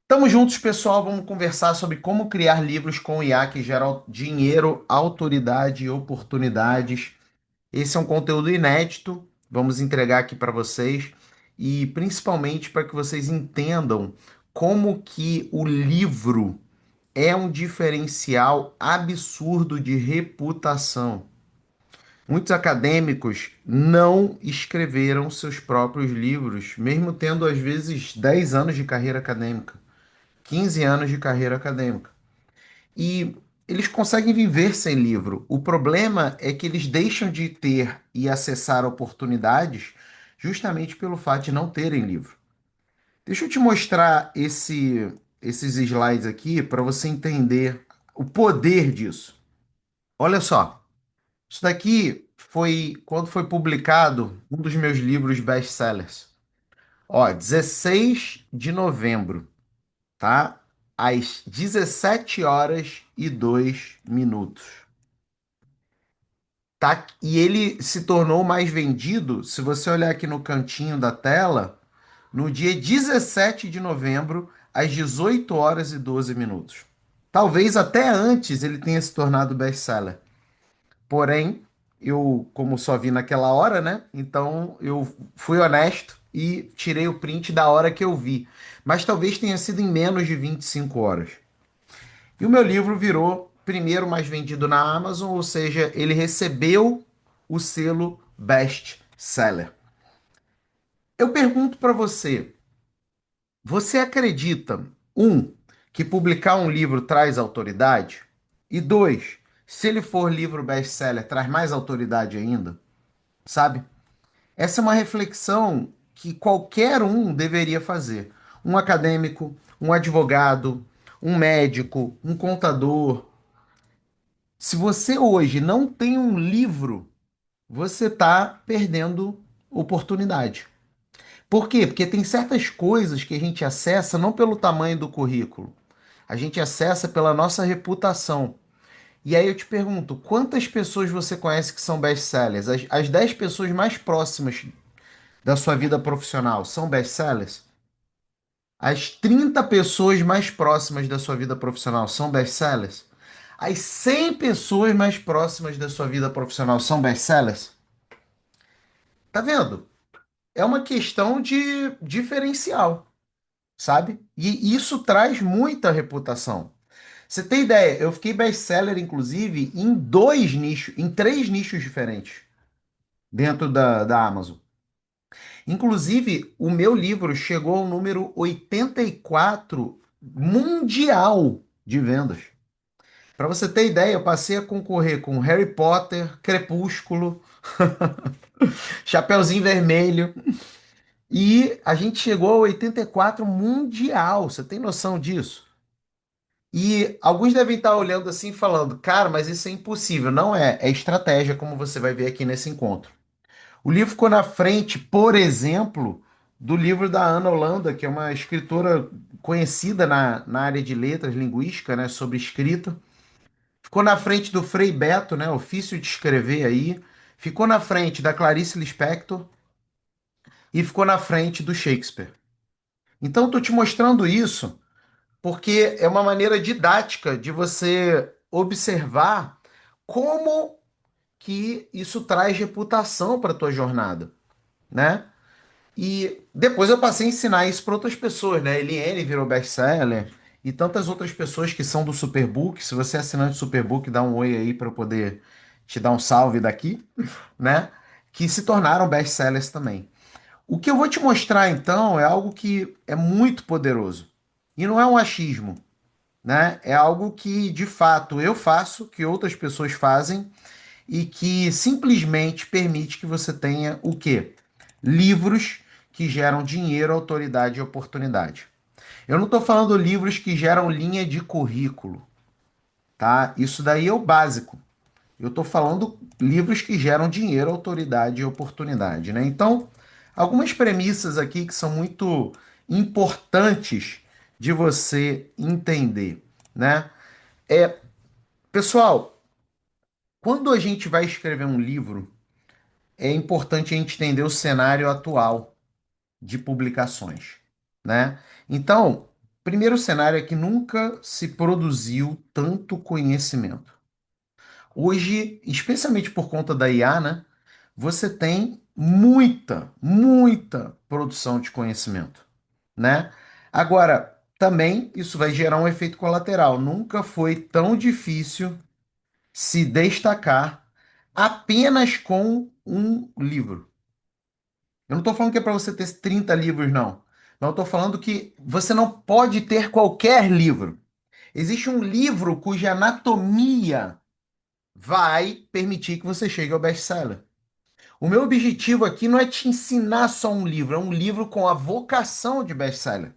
Tamo juntos, pessoal. Vamos conversar sobre como criar livros com IA que geram dinheiro, autoridade e oportunidades. Esse é um conteúdo inédito. Vamos entregar aqui para vocês e principalmente para que vocês entendam como que o livro é um diferencial absurdo de reputação. Muitos acadêmicos não escreveram seus próprios livros, mesmo tendo às vezes 10 anos de carreira acadêmica. 15 anos de carreira acadêmica. E eles conseguem viver sem livro. O problema é que eles deixam de ter e acessar oportunidades justamente pelo fato de não terem livro. Deixa eu te mostrar esses slides aqui para você entender o poder disso. Olha só, isso daqui foi quando foi publicado um dos meus livros best-sellers. Ó, 16 de novembro, tá? Às 17 horas e 2 minutos. Tá? E ele se tornou mais vendido, se você olhar aqui no cantinho da tela, no dia 17 de novembro, às 18 horas e 12 minutos. Talvez até antes ele tenha se tornado best-seller. Porém, eu, como só vi naquela hora, né? Então eu fui honesto e tirei o print da hora que eu vi. Mas talvez tenha sido em menos de 25 horas. E o meu livro virou primeiro mais vendido na Amazon, ou seja, ele recebeu o selo Best Seller. Eu pergunto para você, você acredita, um, que publicar um livro traz autoridade? E dois, se ele for livro best-seller, traz mais autoridade ainda? Sabe? Essa é uma reflexão que qualquer um deveria fazer. Um acadêmico, um advogado, um médico, um contador. Se você hoje não tem um livro, você está perdendo oportunidade. Por quê? Porque tem certas coisas que a gente acessa não pelo tamanho do currículo, a gente acessa pela nossa reputação. E aí eu te pergunto, quantas pessoas você conhece que são best-sellers? As 10 pessoas mais próximas da sua vida profissional são best-sellers? As 30 pessoas mais próximas da sua vida profissional são best-sellers? As 100 pessoas mais próximas da sua vida profissional são best-sellers? Tá vendo? É uma questão de diferencial, sabe? E isso traz muita reputação. Você tem ideia? Eu fiquei best-seller, inclusive, em dois nichos, em três nichos diferentes dentro da Amazon. Inclusive, o meu livro chegou ao número 84 mundial de vendas. Para você ter ideia, eu passei a concorrer com Harry Potter, Crepúsculo, Chapeuzinho Vermelho, e a gente chegou a 84 mundial. Você tem noção disso? E alguns devem estar olhando assim e falando, cara, mas isso é impossível. Não é, é estratégia, como você vai ver aqui nesse encontro. O livro ficou na frente, por exemplo, do livro da Ana Holanda, que é uma escritora conhecida na área de letras, linguística, né, sobre escrita. Ficou na frente do Frei Beto, né, Ofício de Escrever aí. Ficou na frente da Clarice Lispector e ficou na frente do Shakespeare. Então, estou te mostrando isso porque é uma maneira didática de você observar como que isso traz reputação para a tua jornada, né? E depois eu passei a ensinar isso para outras pessoas, né? Eliane virou best-seller e tantas outras pessoas que são do Superbook. Se você é assinante do Superbook, dá um oi aí para eu poder te dar um salve daqui, né? Que se tornaram best-sellers também. O que eu vou te mostrar então é algo que é muito poderoso. E não é um achismo, né? É algo que de fato eu faço, que outras pessoas fazem e que simplesmente permite que você tenha o quê? Livros que geram dinheiro, autoridade e oportunidade. Eu não estou falando livros que geram linha de currículo, tá? Isso daí é o básico. Eu estou falando livros que geram dinheiro, autoridade e oportunidade, né? Então, algumas premissas aqui que são muito importantes de você entender, né? É, pessoal, quando a gente vai escrever um livro, é importante a gente entender o cenário atual de publicações, né? Então, Primeiro cenário é que nunca se produziu tanto conhecimento. Hoje, especialmente por conta da IA, né, você tem muita produção de conhecimento, né? Agora, também isso vai gerar um efeito colateral. Nunca foi tão difícil se destacar apenas com um livro. Eu não estou falando que é para você ter 30 livros, não. Não, eu estou falando que você não pode ter qualquer livro. Existe um livro cuja anatomia vai permitir que você chegue ao best-seller. O meu objetivo aqui não é te ensinar só um livro, é um livro com a vocação de best-seller.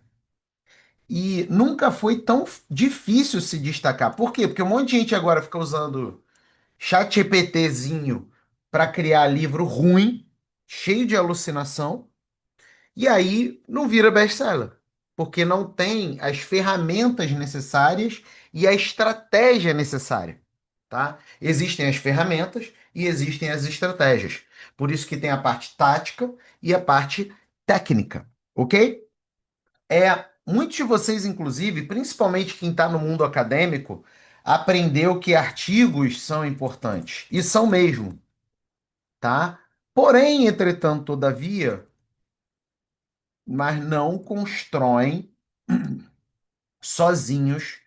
E nunca foi tão difícil se destacar. Por quê? Porque um monte de gente agora fica usando chat GPTzinho para criar livro ruim, cheio de alucinação, e aí não vira best-seller. Porque não tem as ferramentas necessárias e a estratégia necessária, tá? Existem as ferramentas e existem as estratégias. Por isso que tem a parte tática e a parte técnica, ok? Muitos de vocês, inclusive, principalmente quem está no mundo acadêmico, aprendeu que artigos são importantes. E são mesmo, tá? Porém, entretanto, todavia, mas não constroem sozinhos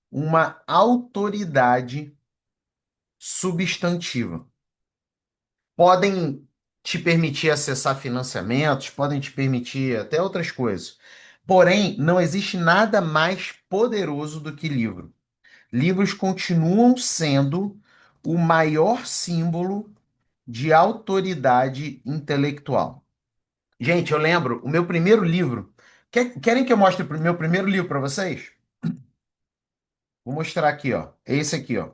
uma autoridade substantiva. Podem te permitir acessar financiamentos, podem te permitir até outras coisas. Porém, não existe nada mais poderoso do que livro. Livros continuam sendo o maior símbolo de autoridade intelectual. Gente, eu lembro, o meu primeiro livro. Querem que eu mostre o meu primeiro livro para vocês? Vou mostrar aqui, ó. É esse aqui, ó.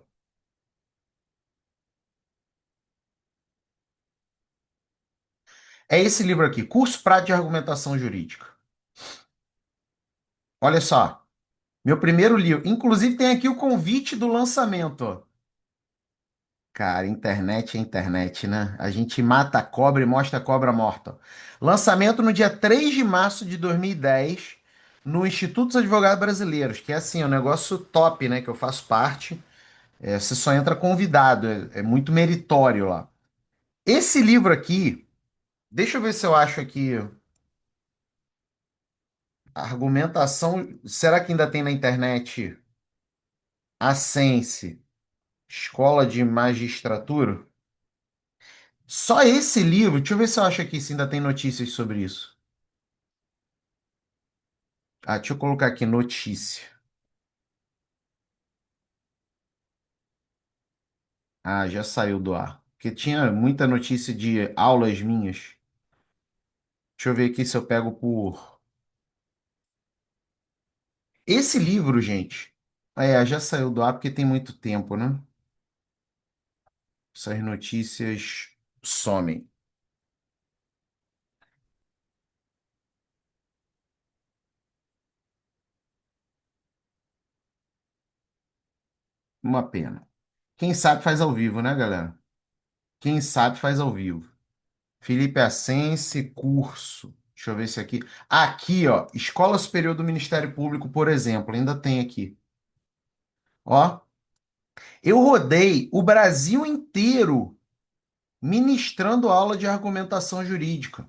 É esse livro aqui, Curso Prático de Argumentação Jurídica. Olha só, meu primeiro livro. Inclusive tem aqui o convite do lançamento, ó. Cara, internet é internet, né? A gente mata a cobra e mostra a cobra morta. Lançamento no dia 3 de março de 2010, no Instituto dos Advogados Brasileiros, que é assim, é um negócio top, né? Que eu faço parte. Você só entra convidado, é muito meritório lá. Esse livro aqui, deixa eu ver se eu acho aqui. Argumentação. Será que ainda tem na internet? A Sense, Escola de Magistratura? Só esse livro, deixa eu ver se eu acho aqui se ainda tem notícias sobre isso. Ah, deixa eu colocar aqui notícia. Ah, já saiu do ar. Porque tinha muita notícia de aulas minhas. Deixa eu ver aqui se eu pego por. Esse livro, gente. Já saiu do ar porque tem muito tempo, né? Essas notícias somem. Uma pena. Quem sabe faz ao vivo, né, galera? Quem sabe faz ao vivo. Felipe Assense, curso. Deixa eu ver se aqui. Aqui, ó. Escola Superior do Ministério Público, por exemplo. Ainda tem aqui. Ó. Eu rodei o Brasil inteiro ministrando aula de argumentação jurídica.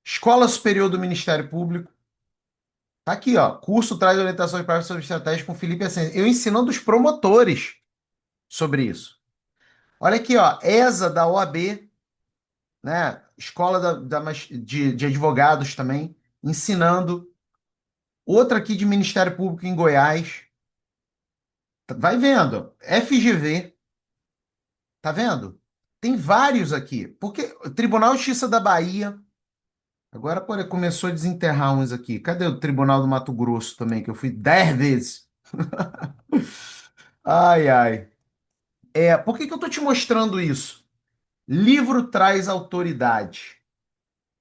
Escola Superior do Ministério Público. Tá aqui, ó. Curso traz orientações práticas sobre estratégia com Felipe Assense. Eu ensinando os promotores sobre isso. Olha aqui, ó. ESA da OAB, né? Escola de Advogados também, ensinando. Outra aqui de Ministério Público em Goiás. Vai vendo. FGV, tá vendo? Tem vários aqui. Porque o Tribunal de Justiça da Bahia. Agora pô, começou a desenterrar uns aqui. Cadê o Tribunal do Mato Grosso também, que eu fui 10 vezes? Ai, ai. Por que que eu tô te mostrando isso? Livro traz autoridade.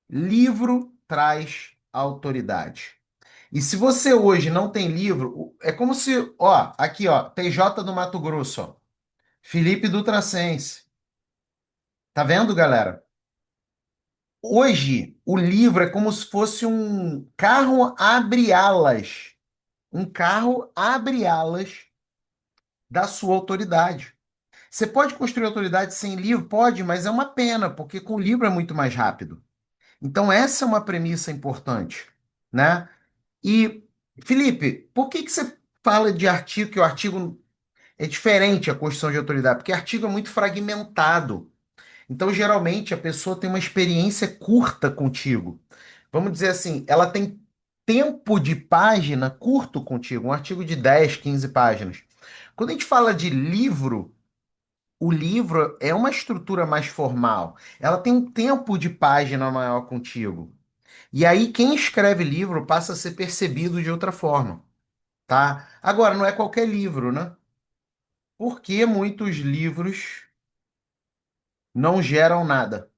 Livro traz autoridade. E se você hoje não tem livro, é como se, ó, aqui, ó, TJ do Mato Grosso, ó, Felipe Dutracense. Tá vendo, galera? Hoje, o livro é como se fosse um carro abre alas. Um carro abre alas da sua autoridade. Você pode construir autoridade sem livro? Pode, mas é uma pena, porque com livro é muito mais rápido. Então, essa é uma premissa importante, né? E, Felipe, por que que você fala de artigo, que o artigo é diferente a construção de autoridade? Porque artigo é muito fragmentado. Então, geralmente, a pessoa tem uma experiência curta contigo. Vamos dizer assim, ela tem tempo de página curto contigo, um artigo de 10, 15 páginas. Quando a gente fala de livro, o livro é uma estrutura mais formal. Ela tem um tempo de página maior contigo. E aí, quem escreve livro passa a ser percebido de outra forma, tá? Agora, não é qualquer livro, né? Por que muitos livros não geram nada?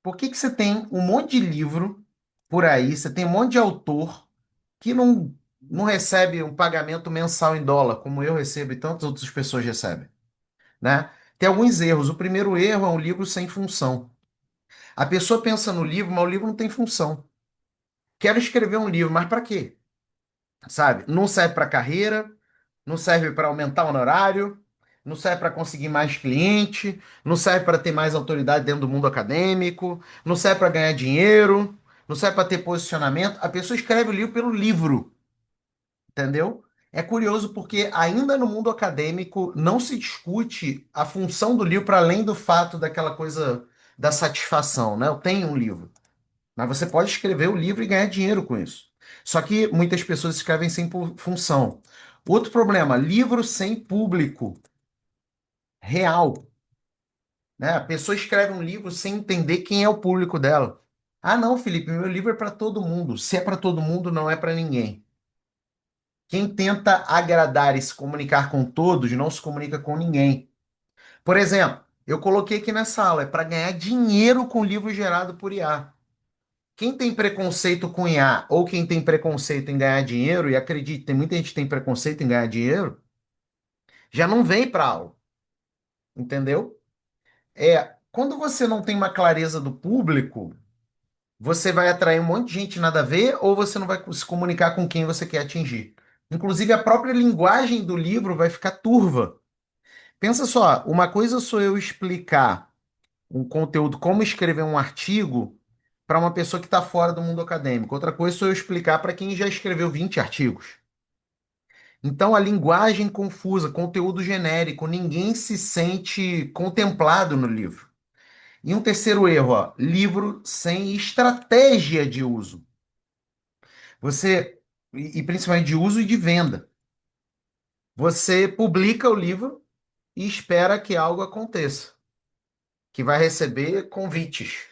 Por que que você tem um monte de livro por aí, você tem um monte de autor que não recebe um pagamento mensal em dólar, como eu recebo e tantas outras pessoas recebem, né? Tem alguns erros. O primeiro erro é um livro sem função. A pessoa pensa no livro, mas o livro não tem função. Quero escrever um livro, mas para quê? Sabe? Não serve para carreira, não serve para aumentar o honorário, não serve para conseguir mais cliente, não serve para ter mais autoridade dentro do mundo acadêmico, não serve para ganhar dinheiro, não serve para ter posicionamento. A pessoa escreve o livro pelo livro, entendeu? É curioso porque ainda no mundo acadêmico não se discute a função do livro para além do fato daquela coisa da satisfação, né? Eu tenho um livro. Mas você pode escrever o livro e ganhar dinheiro com isso. Só que muitas pessoas escrevem sem função. Outro problema, livro sem público real, né? A pessoa escreve um livro sem entender quem é o público dela. Ah, não, Felipe, meu livro é para todo mundo. Se é para todo mundo, não é para ninguém. Quem tenta agradar e se comunicar com todos não se comunica com ninguém. Por exemplo, eu coloquei aqui nessa aula, é para ganhar dinheiro com livro gerado por IA. Quem tem preconceito com IA ou quem tem preconceito em ganhar dinheiro, e acredite, tem muita gente que tem preconceito em ganhar dinheiro, já não vem para aula, entendeu? Quando você não tem uma clareza do público, você vai atrair um monte de gente nada a ver ou você não vai se comunicar com quem você quer atingir. Inclusive, a própria linguagem do livro vai ficar turva. Pensa só, uma coisa sou eu explicar um conteúdo, como escrever um artigo para uma pessoa que está fora do mundo acadêmico. Outra coisa é eu explicar para quem já escreveu 20 artigos. Então, a linguagem confusa, conteúdo genérico, ninguém se sente contemplado no livro. E um terceiro erro, ó, livro sem estratégia de uso. E principalmente de uso e de venda. Você publica o livro e espera que algo aconteça, que vai receber convites,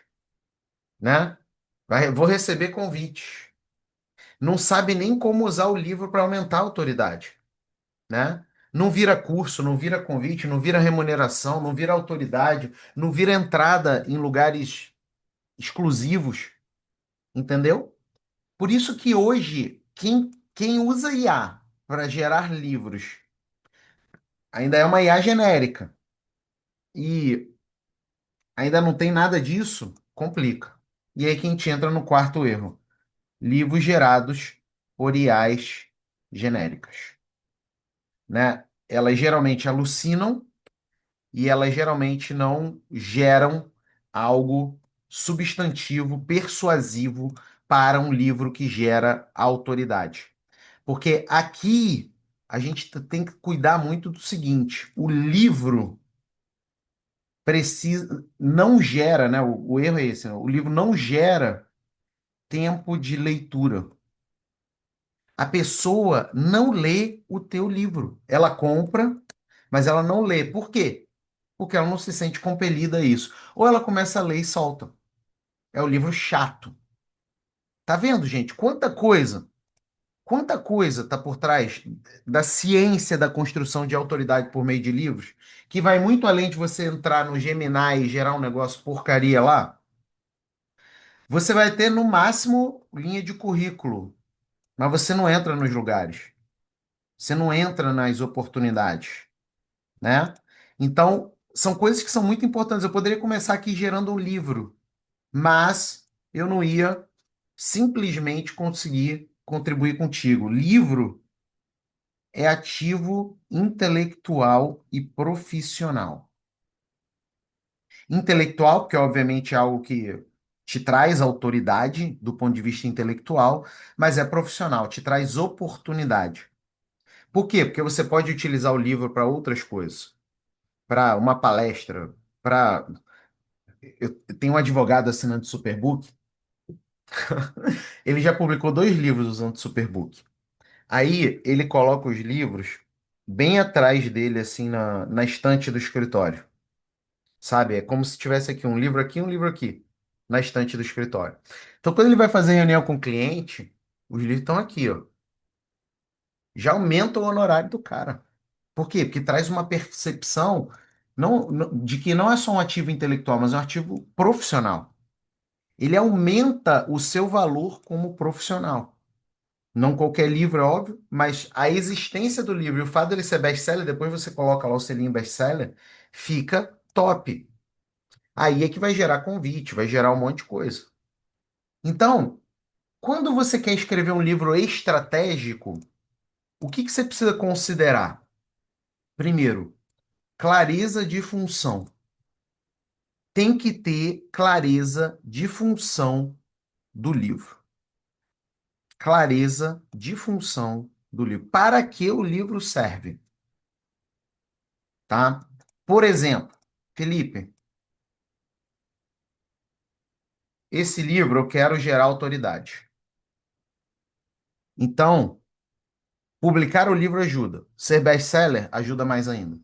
né? Vou receber convites. Não sabe nem como usar o livro para aumentar a autoridade, né? Não vira curso, não vira convite, não vira remuneração, não vira autoridade, não vira entrada em lugares exclusivos, entendeu? Por isso que hoje, quem usa IA para gerar livros ainda é uma IA genérica e ainda não tem nada disso, complica. E aí que a gente entra no quarto erro: livros gerados por IAs genéricas, né? Elas geralmente alucinam e elas geralmente não geram algo substantivo, persuasivo para um livro que gera autoridade. Porque aqui a gente tem que cuidar muito do seguinte: o livro precisa, não gera, né? O erro é esse, né? O livro não gera tempo de leitura. A pessoa não lê o teu livro. Ela compra, mas ela não lê. Por quê? Porque ela não se sente compelida a isso. Ou ela começa a ler e solta. É o livro chato. Tá vendo, gente? Quanta coisa tá por trás da ciência da construção de autoridade por meio de livros, que vai muito além de você entrar no Gemini e gerar um negócio porcaria lá. Você vai ter no máximo linha de currículo, mas você não entra nos lugares. Você não entra nas oportunidades, né? Então, são coisas que são muito importantes. Eu poderia começar aqui gerando um livro, mas eu não ia simplesmente conseguir. contribuir contigo. Livro é ativo intelectual e profissional. Intelectual, porque obviamente é algo que te traz autoridade do ponto de vista intelectual, mas é profissional, te traz oportunidade. Por quê? Porque você pode utilizar o livro para outras coisas, para uma palestra, para. Eu tenho um advogado assinante Superbook, ele já publicou 2 livros usando Superbook. Aí ele coloca os livros bem atrás dele, assim, na estante do escritório. Sabe? É como se tivesse aqui, um livro aqui, na estante do escritório. Então, quando ele vai fazer reunião com o cliente, os livros estão aqui, ó. Já aumenta o honorário do cara. Por quê? Porque traz uma percepção de que não é só um ativo intelectual, mas é um ativo profissional. Ele aumenta o seu valor como profissional. Não qualquer livro, é óbvio, mas a existência do livro e o fato dele ser best-seller, depois você coloca lá o selinho best-seller, fica top. Aí é que vai gerar convite, vai gerar um monte de coisa. Então, quando você quer escrever um livro estratégico, o que que você precisa considerar? Primeiro, clareza de função. Tem que ter clareza de função do livro. Clareza de função do livro. Para que o livro serve, tá? Por exemplo, Felipe, esse livro eu quero gerar autoridade. Então, publicar o livro ajuda. Ser best-seller ajuda mais ainda.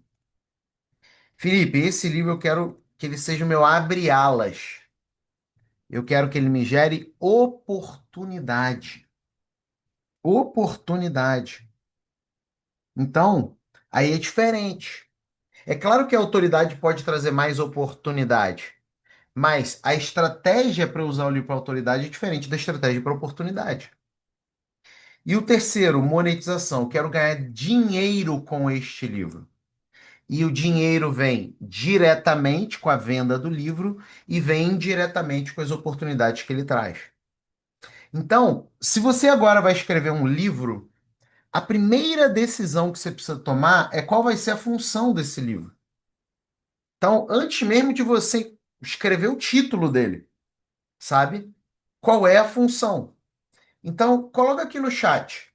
Felipe, esse livro eu quero que ele seja o meu abre-alas. Eu quero que ele me gere oportunidade. Oportunidade. Então, aí é diferente. É claro que a autoridade pode trazer mais oportunidade, mas a estratégia para usar o livro para autoridade é diferente da estratégia para oportunidade. E o terceiro, monetização. Eu quero ganhar dinheiro com este livro. E o dinheiro vem diretamente com a venda do livro e vem indiretamente com as oportunidades que ele traz. Então, se você agora vai escrever um livro, a primeira decisão que você precisa tomar é qual vai ser a função desse livro. Então, antes mesmo de você escrever o título dele, sabe? Qual é a função? Então, coloca aqui no chat.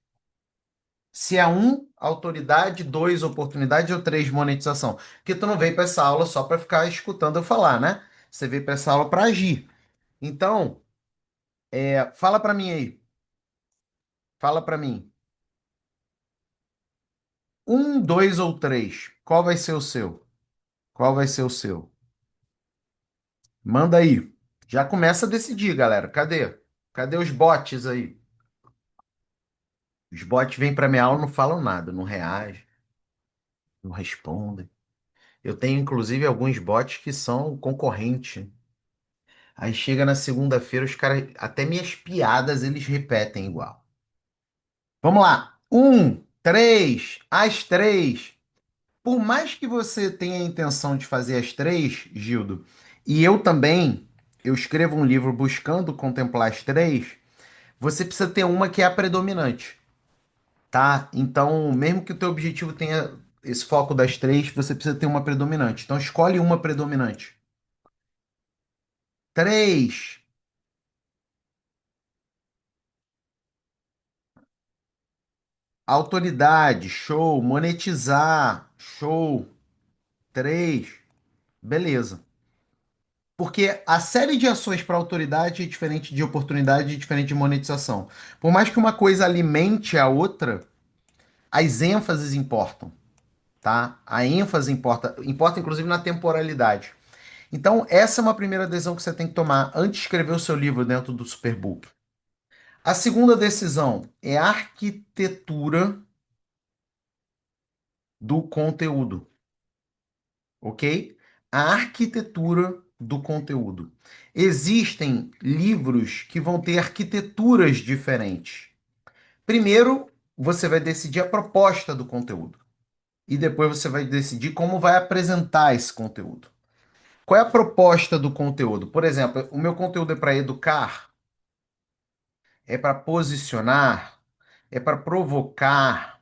Se é um, autoridade, dois, oportunidade ou três, monetização. Porque tu não veio para essa aula só para ficar escutando eu falar, né? Você veio para essa aula para agir. Então, fala para mim aí. Fala para mim. Um, dois ou três. Qual vai ser o seu? Qual vai ser o seu? Manda aí. Já começa a decidir, galera. Cadê? Cadê os bots aí? Os bots vêm para minha aula e não falam nada, não reagem, não respondem. Eu tenho, inclusive, alguns bots que são concorrente. Aí chega na segunda-feira, os caras, até minhas piadas, eles repetem igual. Vamos lá. Um, três, as três. Por mais que você tenha a intenção de fazer as três, Gildo, e eu também, eu escrevo um livro buscando contemplar as três, você precisa ter uma que é a predominante, tá? Então, mesmo que o teu objetivo tenha esse foco das três, você precisa ter uma predominante. Então, escolhe uma predominante. Três, autoridade, show. Monetizar, show. Três, beleza. Porque a série de ações para autoridade é diferente de oportunidade e diferente de monetização. Por mais que uma coisa alimente a outra, as ênfases importam, tá? A ênfase importa, importa inclusive na temporalidade. Então, essa é uma primeira decisão que você tem que tomar antes de escrever o seu livro dentro do Superbook. A segunda decisão é a arquitetura do conteúdo, ok? A arquitetura do conteúdo. Existem livros que vão ter arquiteturas diferentes. Primeiro, você vai decidir a proposta do conteúdo. E depois você vai decidir como vai apresentar esse conteúdo. Qual é a proposta do conteúdo? Por exemplo, o meu conteúdo é para educar, é para posicionar, é para provocar,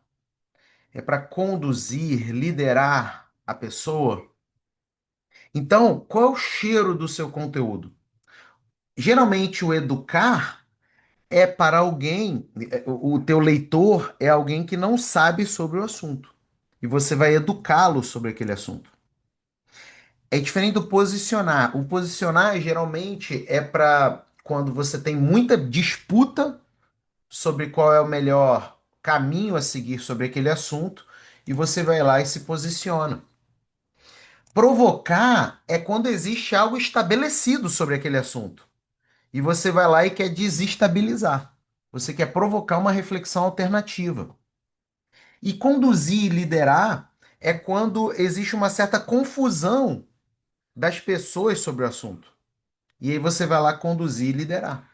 é para conduzir, liderar a pessoa. Então, qual é o cheiro do seu conteúdo? Geralmente, o educar é para alguém, o teu leitor é alguém que não sabe sobre o assunto. E você vai educá-lo sobre aquele assunto. É diferente do posicionar. O posicionar geralmente é para quando você tem muita disputa sobre qual é o melhor caminho a seguir sobre aquele assunto e você vai lá e se posiciona. Provocar é quando existe algo estabelecido sobre aquele assunto e você vai lá e quer desestabilizar. Você quer provocar uma reflexão alternativa. E conduzir e liderar é quando existe uma certa confusão das pessoas sobre o assunto. E aí você vai lá conduzir e liderar.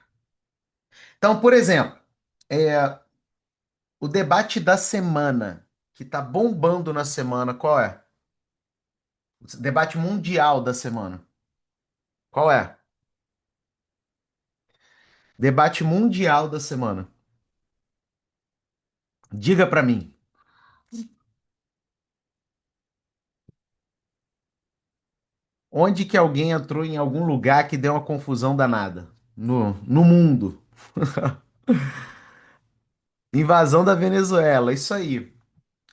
Então, por exemplo, o debate da semana, que está bombando na semana, qual é? O debate mundial da semana. Qual é? Debate mundial da semana. Diga para mim. Onde que alguém entrou em algum lugar que deu uma confusão danada? No mundo. Invasão da Venezuela, isso aí.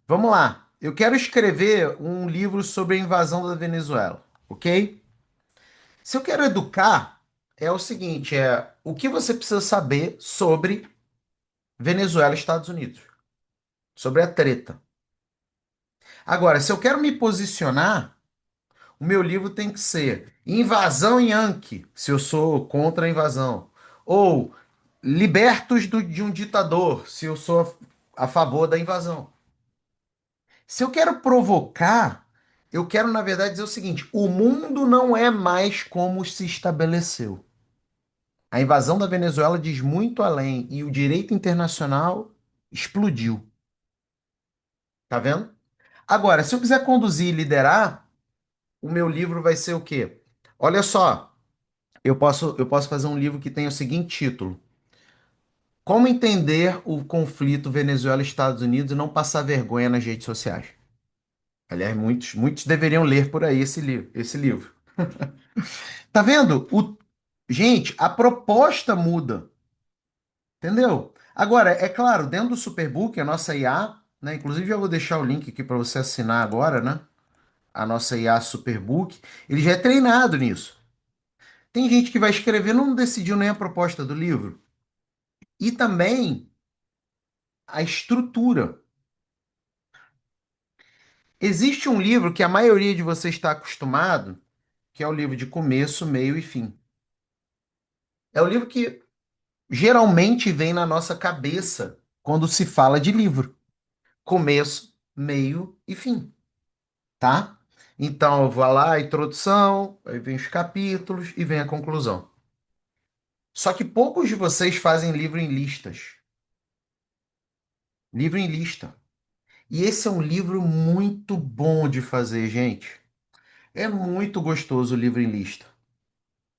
Vamos lá. Eu quero escrever um livro sobre a invasão da Venezuela, ok? Se eu quero educar, é o seguinte, é o que você precisa saber sobre Venezuela e Estados Unidos, sobre a treta. Agora, se eu quero me posicionar, o meu livro tem que ser Invasão Yankee, se eu sou contra a invasão, ou Libertos de um ditador, se eu sou a favor da invasão. Se eu quero provocar, eu quero, na verdade, dizer o seguinte: o mundo não é mais como se estabeleceu. A invasão da Venezuela diz muito além e o direito internacional explodiu. Tá vendo? Agora, se eu quiser conduzir e liderar, o meu livro vai ser o quê? Olha só, eu posso fazer um livro que tem o seguinte título: Como entender o conflito Venezuela-Estados Unidos e não passar vergonha nas redes sociais. Aliás, muitos deveriam ler por aí esse livro. Tá vendo? Gente, a proposta muda, entendeu? Agora, é claro, dentro do Superbook, a nossa IA, né? Inclusive, eu vou deixar o link aqui para você assinar agora, né? A nossa IA Superbook, ele já é treinado nisso. Tem gente que vai escrever, não decidiu nem a proposta do livro. E também a estrutura. Existe um livro que a maioria de vocês está acostumado, que é o livro de começo, meio e fim. É o livro que geralmente vem na nossa cabeça quando se fala de livro. Começo, meio e fim, tá? Então eu vou lá, a introdução, aí vem os capítulos e vem a conclusão. Só que poucos de vocês fazem livro em listas. Livro em lista. E esse é um livro muito bom de fazer, gente. É muito gostoso o livro em lista,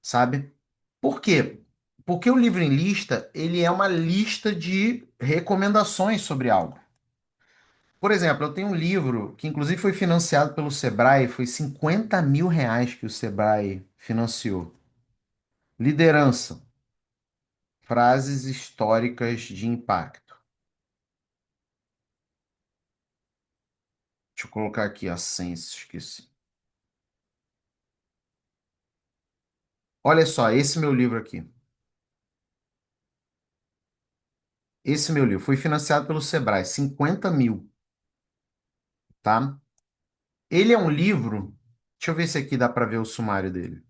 sabe? Por quê? Porque o livro em lista, ele é uma lista de recomendações sobre algo. Por exemplo, eu tenho um livro que inclusive foi financiado pelo Sebrae, foi R$ 50.000 que o Sebrae financiou. Liderança, frases históricas de impacto. Deixa eu colocar aqui a senha, esqueci. Olha só, esse meu livro aqui. Esse meu livro foi financiado pelo Sebrae, 50.000, tá? Ele é um livro. Deixa eu ver se aqui dá para ver o sumário dele.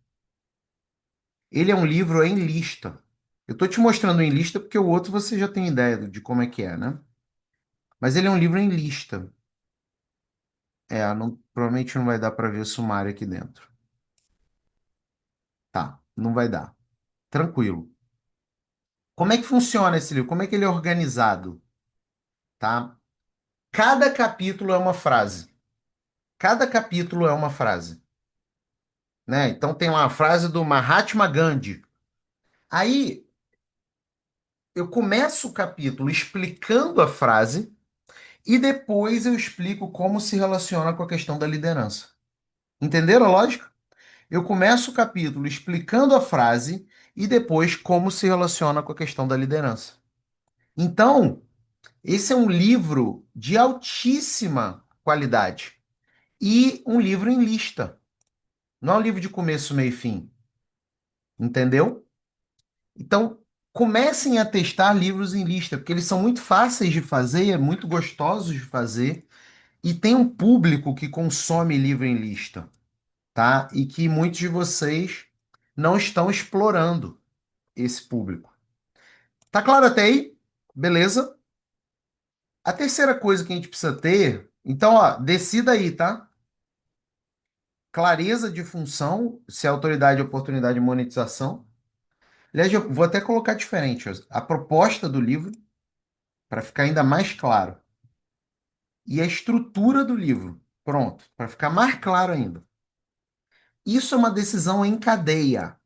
Ele é um livro em lista. Eu tô te mostrando em lista porque o outro você já tem ideia de como é que é, né? Mas ele é um livro em lista. Provavelmente não vai dar para ver o sumário aqui dentro. Tá, não vai dar. Tranquilo. Como é que funciona esse livro? Como é que ele é organizado? Tá? Cada capítulo é uma frase. Cada capítulo é uma frase, né? Então tem uma frase do Mahatma Gandhi. Aí eu começo o capítulo explicando a frase e depois eu explico como se relaciona com a questão da liderança. Entenderam a lógica? Eu começo o capítulo explicando a frase e depois como se relaciona com a questão da liderança. Então, esse é um livro de altíssima qualidade e um livro em lista. Não é um livro de começo, meio e fim. Entendeu? Então, comecem a testar livros em lista, porque eles são muito fáceis de fazer, muito gostosos de fazer, e tem um público que consome livro em lista, tá? E que muitos de vocês não estão explorando esse público. Tá claro até aí? Beleza? A terceira coisa que a gente precisa ter, então, ó, decida aí, tá? Clareza de função, se é autoridade, oportunidade de monetização. Aliás, eu vou até colocar diferente, ó, a proposta do livro, para ficar ainda mais claro. E a estrutura do livro. Pronto, para ficar mais claro ainda. Isso é uma decisão em cadeia.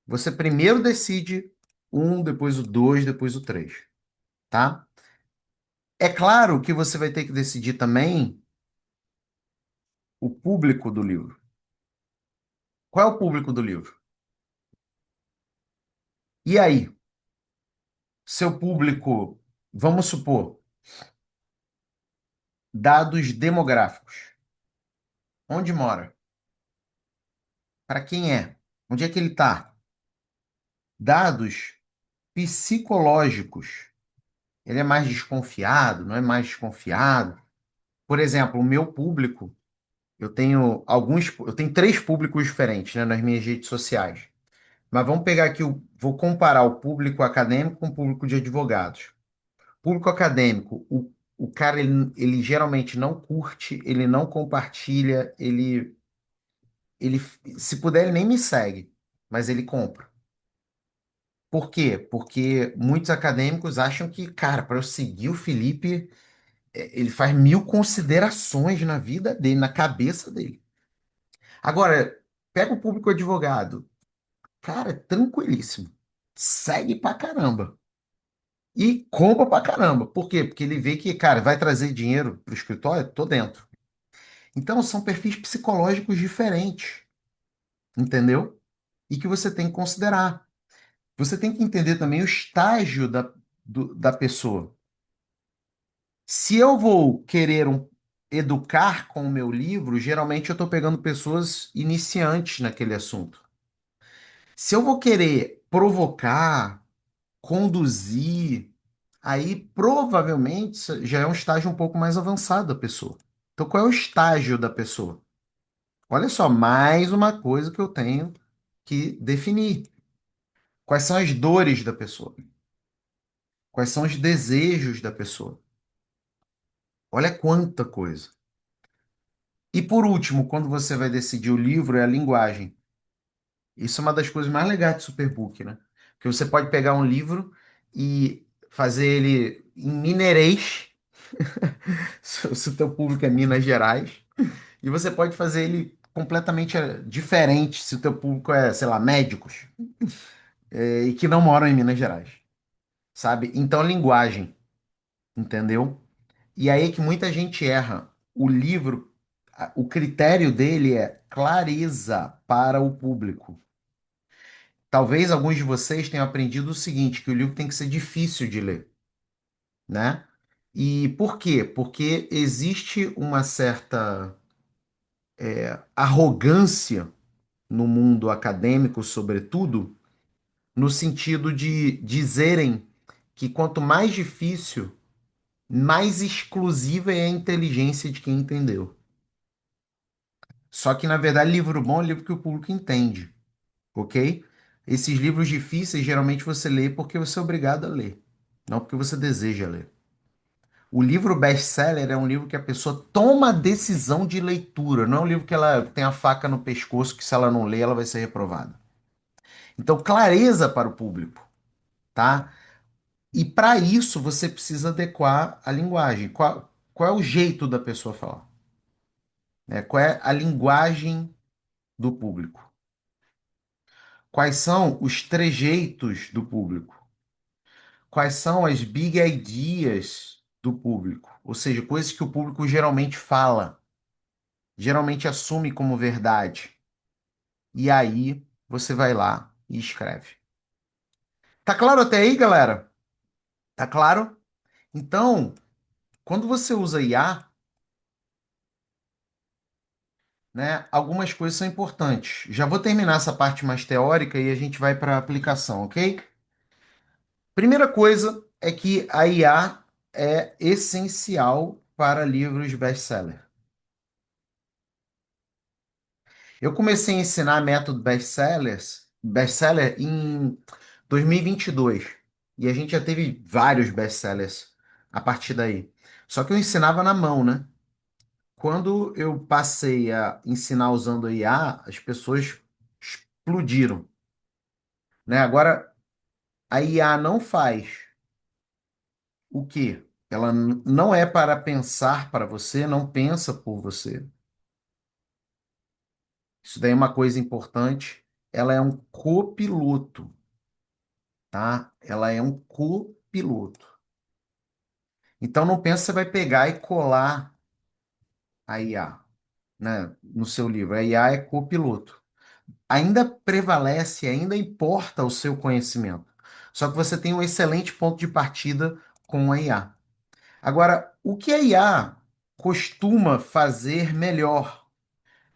Você primeiro decide um, depois o dois, depois o três, tá? É claro que você vai ter que decidir também o público do livro. Qual é o público do livro? E aí, seu público, vamos supor, dados demográficos. Onde mora? Para quem é? Onde é que ele está? Dados psicológicos. Ele é mais desconfiado, não é mais desconfiado? Por exemplo, o meu público, eu tenho três públicos diferentes, né, nas minhas redes sociais. Mas vamos pegar aqui, vou comparar o público acadêmico com o público de advogados. Público acadêmico, o cara, ele geralmente não curte, ele não compartilha, ele, se puder, ele nem me segue, mas ele compra. Por quê? Porque muitos acadêmicos acham que, cara, para eu seguir o Felipe, ele faz mil considerações na vida dele, na cabeça dele. Agora, pega o público advogado. Cara, é tranquilíssimo. Segue pra caramba. E compra pra caramba. Por quê? Porque ele vê que, cara, vai trazer dinheiro pro escritório? Tô dentro. Então, são perfis psicológicos diferentes, entendeu? E que você tem que considerar. Você tem que entender também o estágio da pessoa. Se eu vou querer educar com o meu livro, geralmente eu estou pegando pessoas iniciantes naquele assunto. Se eu vou querer provocar, conduzir, aí provavelmente já é um estágio um pouco mais avançado da pessoa. Então, qual é o estágio da pessoa? Olha só, mais uma coisa que eu tenho que definir. Quais são as dores da pessoa? Quais são os desejos da pessoa? Olha quanta coisa. E por último, quando você vai decidir o livro, é a linguagem. Isso é uma das coisas mais legais de Superbook, né? Porque você pode pegar um livro e fazer ele em mineirês, se o teu público é Minas Gerais, e você pode fazer ele completamente diferente se o teu público é, sei lá, médicos, e que não moram em Minas Gerais, sabe? Então, linguagem, entendeu? E aí é que muita gente erra. O livro, o critério dele é clareza para o público. Talvez alguns de vocês tenham aprendido o seguinte, que o livro tem que ser difícil de ler, né? E por quê? Porque existe uma certa arrogância no mundo acadêmico, sobretudo, no sentido de dizerem que quanto mais difícil, mais exclusiva é a inteligência de quem entendeu. Só que, na verdade, livro bom é livro que o público entende, ok? Esses livros difíceis, geralmente você lê porque você é obrigado a ler, não porque você deseja ler. O livro best-seller é um livro que a pessoa toma a decisão de leitura, não é um livro que ela tem a faca no pescoço, que se ela não ler, ela vai ser reprovada. Então, clareza para o público, tá? E para isso, você precisa adequar a linguagem. Qual é o jeito da pessoa falar? Né? Qual é a linguagem do público? Quais são os trejeitos do público? quais são as big ideas do público, ou seja, coisas que o público geralmente fala, geralmente assume como verdade. E aí você vai lá e escreve. Tá claro até aí, galera? Tá claro? Então, quando você usa IA, né, algumas coisas são importantes. Já vou terminar essa parte mais teórica e a gente vai para a aplicação, ok? Primeira coisa é que a IA é essencial para livros best-seller. Eu comecei a ensinar método best-seller em 2022. E a gente já teve vários best-sellers a partir daí. Só que eu ensinava na mão, né? Quando eu passei a ensinar usando a IA, as pessoas explodiram, né? Agora, a IA não faz o quê? Ela não é para pensar para você, não pensa por você. Isso daí é uma coisa importante. Ela é um copiloto, tá? Ela é um copiloto. Então não pensa que você vai pegar e colar a IA, né, no seu livro. A IA é copiloto. Ainda prevalece, ainda importa o seu conhecimento. Só que você tem um excelente ponto de partida com a IA. Agora, o que a IA costuma fazer melhor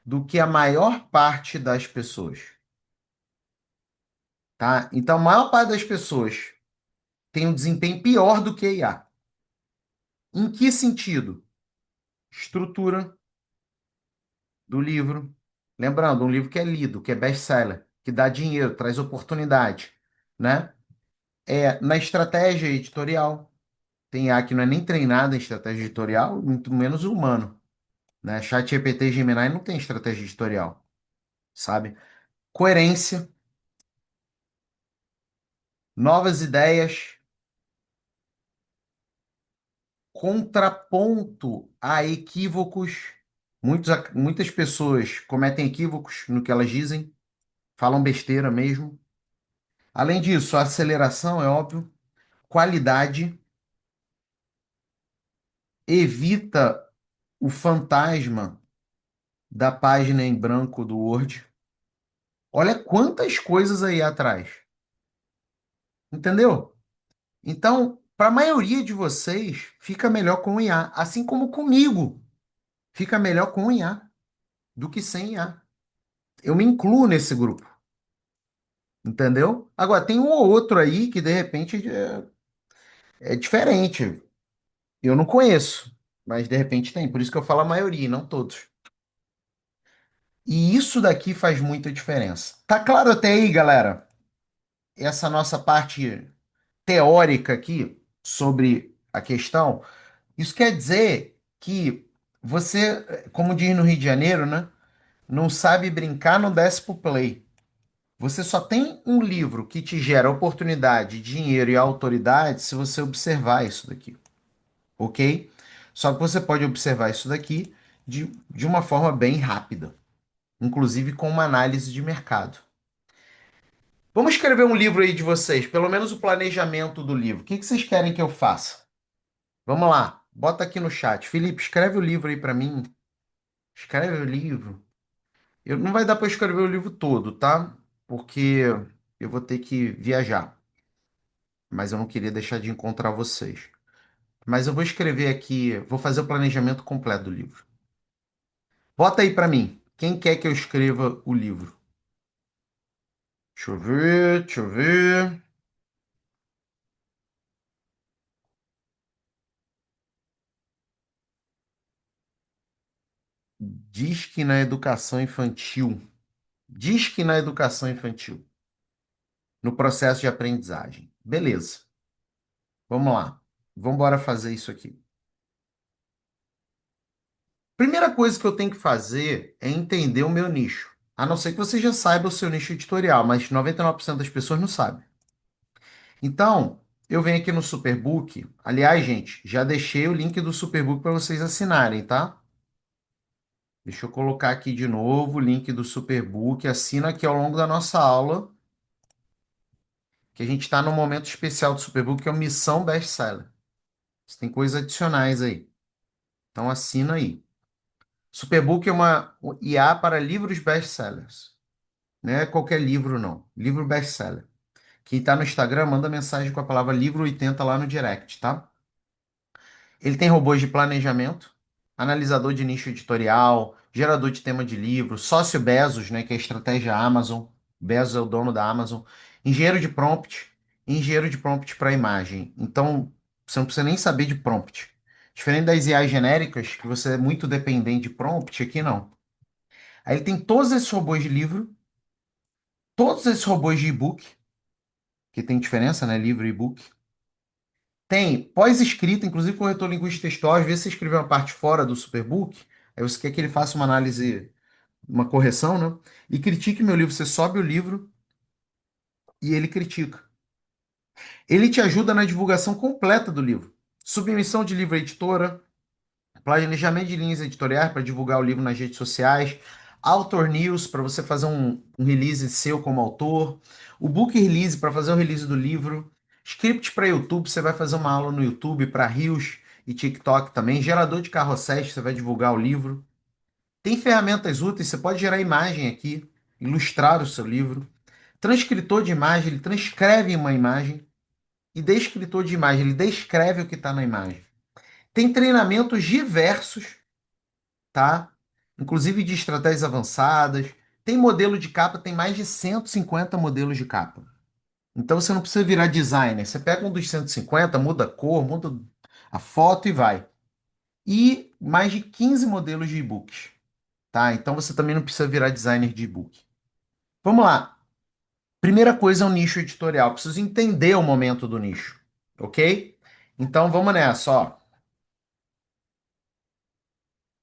do que a maior parte das pessoas, tá? Então, a maior parte das pessoas tem um desempenho pior do que a IA. Em que sentido? Estrutura do livro. Lembrando, um livro que é lido, que é best-seller, que dá dinheiro, traz oportunidade, né? É na estratégia editorial. Tem IA que não é nem treinada em estratégia editorial, muito menos o humano, né? ChatGPT e Gemini não tem estratégia editorial, sabe? Coerência, novas ideias, contraponto a equívocos. Muitas pessoas cometem equívocos no que elas dizem, falam besteira mesmo. Além disso, a aceleração, é óbvio, qualidade, evita o fantasma da página em branco do Word. Olha quantas coisas aí atrás, entendeu? Então, para a maioria de vocês, fica melhor com o IA, assim como comigo, fica melhor com o IA do que sem IA. Eu me incluo nesse grupo, entendeu? Agora, tem um ou outro aí que de repente é diferente. Eu não conheço, mas de repente tem. Por isso que eu falo a maioria, e não todos. E isso daqui faz muita diferença. Tá claro até aí, galera? Essa nossa parte teórica aqui sobre a questão. Isso quer dizer que você, como diz no Rio de Janeiro, né? Não sabe brincar, não desce pro play. Você só tem um livro que te gera oportunidade, dinheiro e autoridade se você observar isso daqui, ok? Só que você pode observar isso daqui de uma forma bem rápida, inclusive com uma análise de mercado. Vamos escrever um livro aí de vocês, pelo menos o planejamento do livro. O que que vocês querem que eu faça? Vamos lá, bota aqui no chat. Felipe, escreve o livro aí para mim. Escreve o livro. Não vai dar para escrever o livro todo, tá? Porque eu vou ter que viajar. Mas eu não queria deixar de encontrar vocês. Mas eu vou escrever aqui, vou fazer o planejamento completo do livro. Bota aí para mim. Quem quer que eu escreva o livro? Deixa eu ver, deixa eu ver. Diz que na educação infantil. Diz que na educação infantil. No processo de aprendizagem. Beleza. Vamos lá. Vamos embora fazer isso aqui. Primeira coisa que eu tenho que fazer é entender o meu nicho. A não ser que você já saiba o seu nicho editorial, mas 99% das pessoas não sabem. Então, eu venho aqui no Superbook. Aliás, gente, já deixei o link do Superbook para vocês assinarem, tá? Deixa eu colocar aqui de novo o link do Superbook. Assina aqui ao longo da nossa aula, que a gente está num momento especial do Superbook, que é o Missão Best-Seller. Você tem coisas adicionais aí. Então assina aí. Superbook é uma IA para livros best-sellers. Não é qualquer livro, não. Livro best-seller. Quem está no Instagram, manda mensagem com a palavra livro 80 lá no direct, tá? Ele tem robôs de planejamento, analisador de nicho editorial, gerador de tema de livro, sócio Bezos, né, que é a estratégia Amazon. Bezos é o dono da Amazon. Engenheiro de prompt para imagem. Então, você não precisa nem saber de prompt. Diferente das IAs genéricas, que você é muito dependente de prompt, aqui não. Aí ele tem todos esses robôs de livro, todos esses robôs de e-book, que tem diferença, né? Livro e e-book. Tem pós-escrita, inclusive corretor linguístico textual. Às vezes você escreveu uma parte fora do Superbook, aí você quer que ele faça uma análise, uma correção, né? E critique meu livro. Você sobe o livro e ele critica. Ele te ajuda na divulgação completa do livro. Submissão de livro à editora, planejamento de linhas editoriais para divulgar o livro nas redes sociais, Author News para você fazer um release seu como autor, o Book Release para fazer o release do livro, script para YouTube, você vai fazer uma aula no YouTube para Reels e TikTok também, gerador de carrosséis, você vai divulgar o livro. Tem ferramentas úteis, você pode gerar imagem aqui, ilustrar o seu livro. Transcritor de imagem, ele transcreve uma imagem. E descritor de imagem, ele descreve o que está na imagem. Tem treinamentos diversos, tá? Inclusive de estratégias avançadas. Tem modelo de capa, tem mais de 150 modelos de capa. Então você não precisa virar designer. Você pega um dos 150, muda a cor, muda a foto e vai. E mais de 15 modelos de e-books, tá? Então você também não precisa virar designer de e-book. Vamos lá. Primeira coisa é o nicho editorial. Preciso entender o momento do nicho, ok? Então vamos nessa, ó.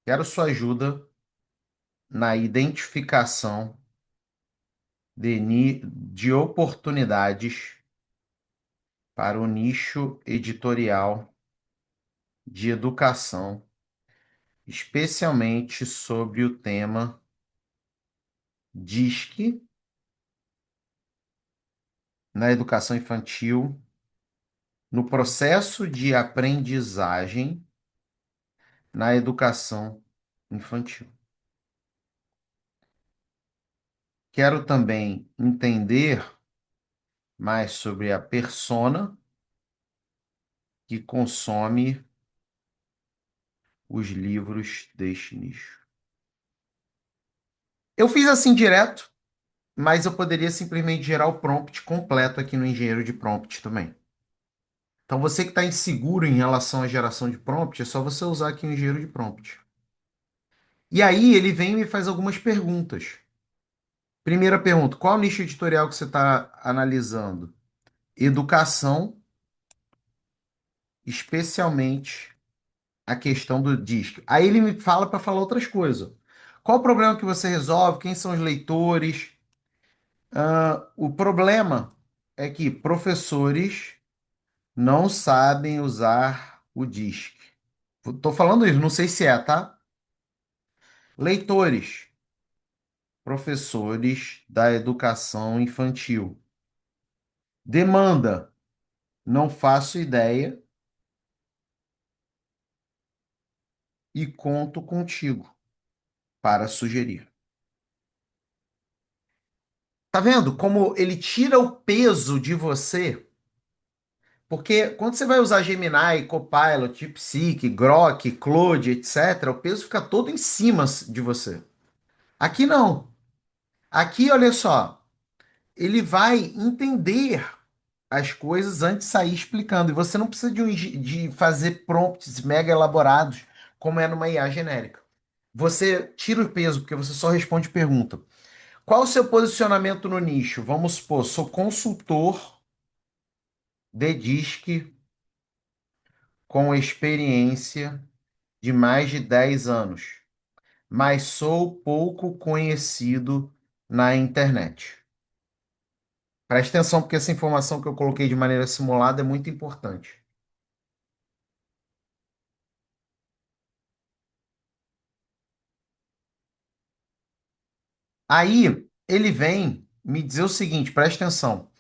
Quero sua ajuda na identificação de oportunidades para o nicho editorial de educação, especialmente sobre o tema DISC na educação infantil, no processo de aprendizagem na educação infantil. Quero também entender mais sobre a persona que consome os livros deste nicho. Eu fiz assim direto, mas eu poderia simplesmente gerar o prompt completo aqui no engenheiro de prompt também. Então, você que está inseguro em relação à geração de prompt, é só você usar aqui o engenheiro de prompt. E aí ele vem e me faz algumas perguntas. Primeira pergunta: qual nicho editorial que você está analisando? Educação, especialmente a questão do DISC. Aí ele me fala para falar outras coisas. Qual o problema que você resolve? Quem são os leitores? O problema é que professores não sabem usar o DISC. Estou falando isso, não sei se é, tá? Leitores, professores da educação infantil. Demanda, não faço ideia e conto contigo para sugerir. Tá vendo como ele tira o peso de você? Porque quando você vai usar Gemini, Copilot, DeepSeek, Grok, Claude, etc., o peso fica todo em cima de você. Aqui não. Aqui, olha só, ele vai entender as coisas antes de sair explicando. E você não precisa de fazer prompts mega elaborados, como é numa IA genérica. Você tira o peso, porque você só responde pergunta. Qual o seu posicionamento no nicho? Vamos supor, sou consultor de DISC com experiência de mais de 10 anos, mas sou pouco conhecido na internet. Preste atenção, porque essa informação que eu coloquei de maneira simulada é muito importante. Aí ele vem me dizer o seguinte: preste atenção.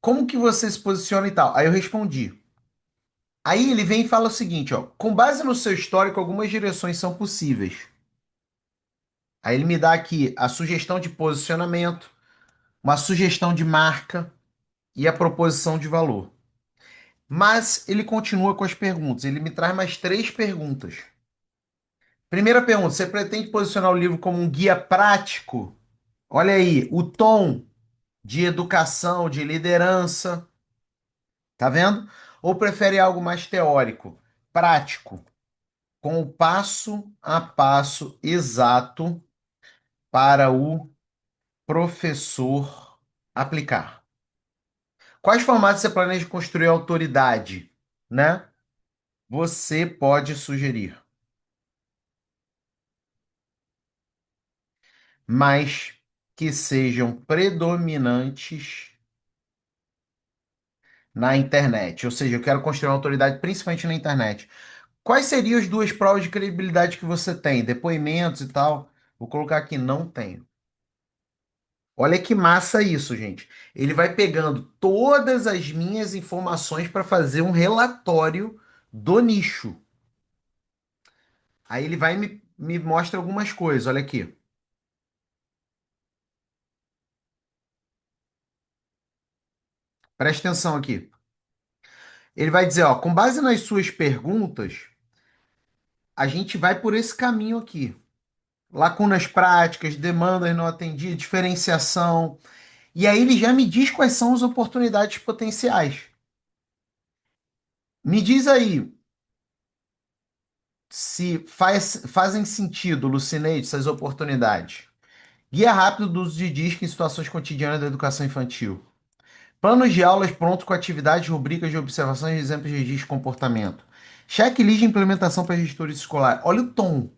como que você se posiciona e tal? Aí eu respondi. Aí ele vem e fala o seguinte, ó, com base no seu histórico, algumas direções são possíveis. Aí ele me dá aqui a sugestão de posicionamento, uma sugestão de marca e a proposição de valor. Mas ele continua com as perguntas. Ele me traz mais três perguntas. Primeira pergunta: você pretende posicionar o livro como um guia prático? Olha aí, o tom de educação, de liderança, tá vendo? Ou prefere algo mais teórico, prático, com o passo a passo exato para o professor aplicar? Quais formatos você planeja construir autoridade, né? Você pode sugerir, mas que sejam predominantes na internet. Ou seja, eu quero construir uma autoridade principalmente na internet. Quais seriam as duas provas de credibilidade que você tem? Depoimentos e tal. Vou colocar aqui, não tenho. Olha que massa isso, gente. Ele vai pegando todas as minhas informações para fazer um relatório do nicho. Aí ele vai e me mostra algumas coisas. Olha aqui. Presta atenção aqui. Ele vai dizer, ó, com base nas suas perguntas, a gente vai por esse caminho aqui. Lacunas práticas, demandas não atendidas, diferenciação. E aí ele já me diz quais são as oportunidades potenciais. Me diz aí se fazem sentido, Lucineide, essas oportunidades. Guia rápido do uso de disco em situações cotidianas da educação infantil. Planos de aulas prontos com atividades, rubricas de observações e exemplos de registro de comportamento. Checklist de implementação para gestores escolares. Olha o tom.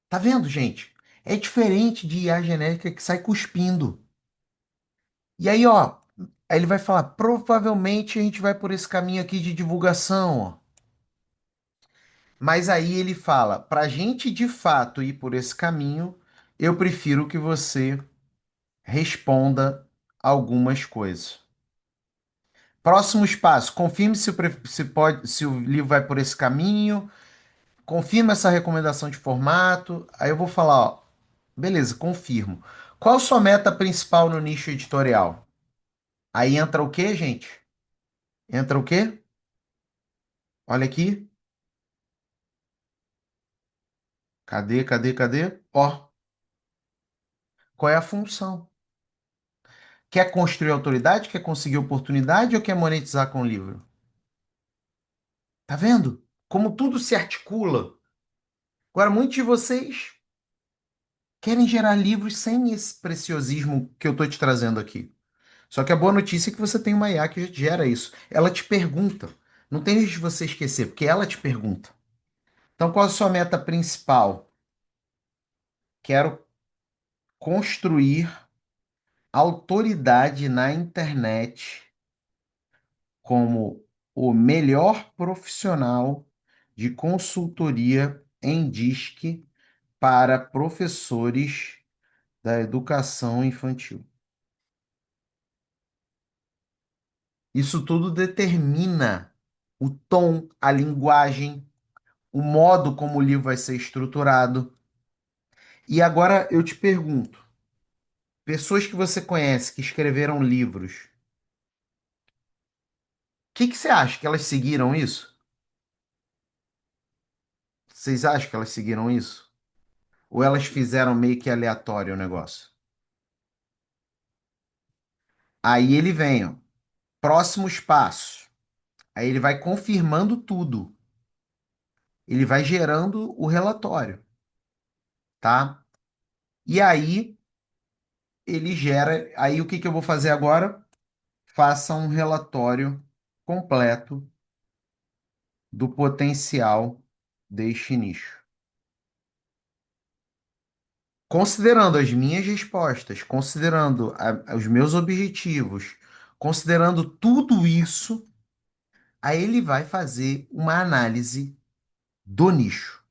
Tá vendo, gente? É diferente de IA genérica que sai cuspindo. E aí, ó, aí ele vai falar, provavelmente a gente vai por esse caminho aqui de divulgação, ó. Mas aí ele fala, para a gente de fato ir por esse caminho, eu prefiro que você responda algumas coisas. Próximo passo, confirme se o livro vai por esse caminho, confirme essa recomendação de formato. Aí eu vou falar, ó, beleza, confirmo. Qual sua meta principal no nicho editorial? Aí entra o quê, gente? Entra o quê? Olha aqui. Cadê? Ó, qual é a função? Quer construir autoridade? Quer conseguir oportunidade ou quer monetizar com o livro? Tá vendo? Como tudo se articula. Agora, muitos de vocês querem gerar livros sem esse preciosismo que eu tô te trazendo aqui. Só que a boa notícia é que você tem uma IA que já gera isso. Ela te pergunta. Não tem jeito de você esquecer, porque ela te pergunta. Então, qual a sua meta principal? Quero construir autoridade na internet como o melhor profissional de consultoria em DISC para professores da educação infantil. Isso tudo determina o tom, a linguagem, o modo como o livro vai ser estruturado. E agora eu te pergunto, pessoas que você conhece que escreveram livros, o que que você acha que elas seguiram isso? Vocês acham que elas seguiram isso? Ou elas fizeram meio que aleatório o negócio? Aí ele vem, ó, próximos passos. Aí ele vai confirmando tudo. Ele vai gerando o relatório, tá? E aí ele gera. Aí o que que eu vou fazer agora? Faça um relatório completo do potencial deste nicho. Considerando as minhas respostas, considerando os meus objetivos, considerando tudo isso, aí ele vai fazer uma análise do nicho.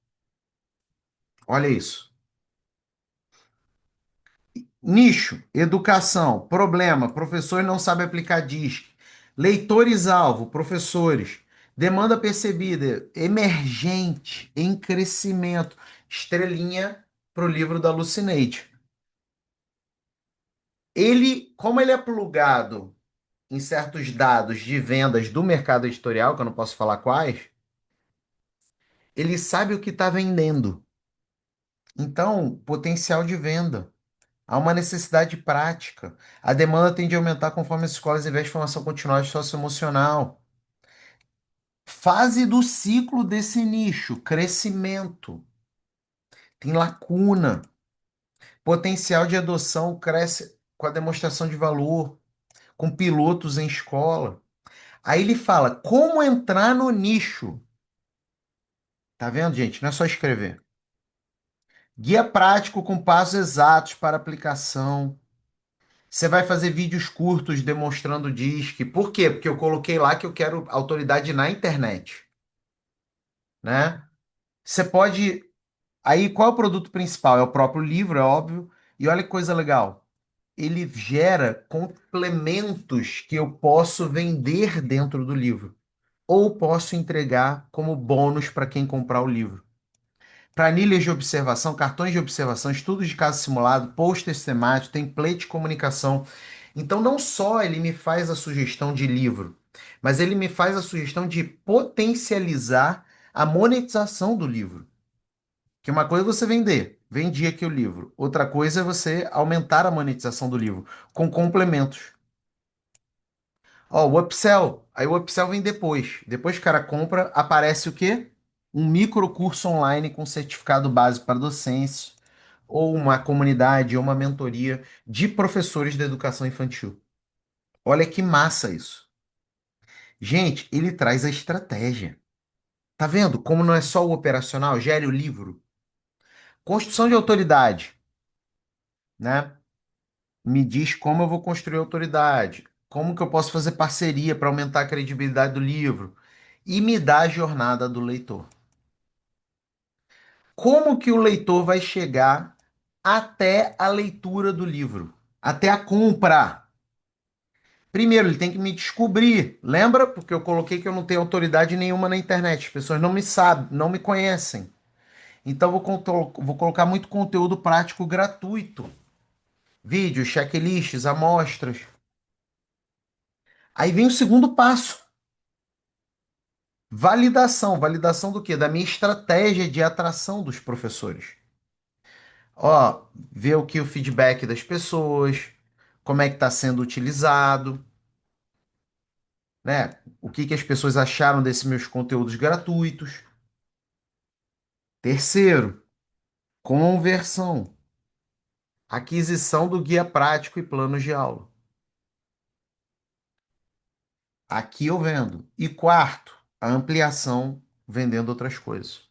Olha isso. Nicho, educação, problema, professor não sabe aplicar DISC. Leitores-alvo, professores. Demanda percebida, emergente, em crescimento. Estrelinha para o livro da Lucineide. Ele, como ele é plugado em certos dados de vendas do mercado editorial, que eu não posso falar quais, ele sabe o que está vendendo. Então, potencial de venda. Há uma necessidade prática. A demanda tende a aumentar conforme as escolas investem em formação continuada socioemocional. Fase do ciclo desse nicho, crescimento. Tem lacuna. Potencial de adoção cresce com a demonstração de valor, com pilotos em escola. Aí ele fala como entrar no nicho. Tá vendo, gente? Não é só escrever. Guia prático com passos exatos para aplicação. Você vai fazer vídeos curtos demonstrando o DISC. Por quê? Porque eu coloquei lá que eu quero autoridade na internet, né? Você pode. Aí, qual é o produto principal? É o próprio livro, é óbvio. E olha que coisa legal. Ele gera complementos que eu posso vender dentro do livro. Ou posso entregar como bônus para quem comprar o livro. Planilhas de observação, cartões de observação, estudos de caso simulado, posters temáticos, template de comunicação. Então, não só ele me faz a sugestão de livro, mas ele me faz a sugestão de potencializar a monetização do livro. Que uma coisa é você vender, vendi aqui o livro. Outra coisa é você aumentar a monetização do livro com complementos. Ó, o upsell. Aí o upsell vem depois. Depois que o cara compra, aparece o quê? Um micro curso online com certificado básico para docência, ou uma comunidade, ou uma mentoria de professores da educação infantil. Olha que massa isso. Gente, ele traz a estratégia. Tá vendo como não é só o operacional? Gere o livro. Construção de autoridade, né? Me diz como eu vou construir autoridade. Como que eu posso fazer parceria para aumentar a credibilidade do livro? E me dá a jornada do leitor. Como que o leitor vai chegar até a leitura do livro? Até a compra? Primeiro, ele tem que me descobrir. Lembra? Porque eu coloquei que eu não tenho autoridade nenhuma na internet. As pessoas não me sabem, não me conhecem. Então, vou colocar muito conteúdo prático gratuito. Vídeos, checklists, amostras. Aí vem o segundo passo. Validação. Validação do quê? Da minha estratégia de atração dos professores. Ó, ver o que o feedback das pessoas, como é que está sendo utilizado, né? O que que as pessoas acharam desses meus conteúdos gratuitos. Terceiro, conversão, aquisição do guia prático e planos de aula. Aqui eu vendo. E quarto, a ampliação vendendo outras coisas.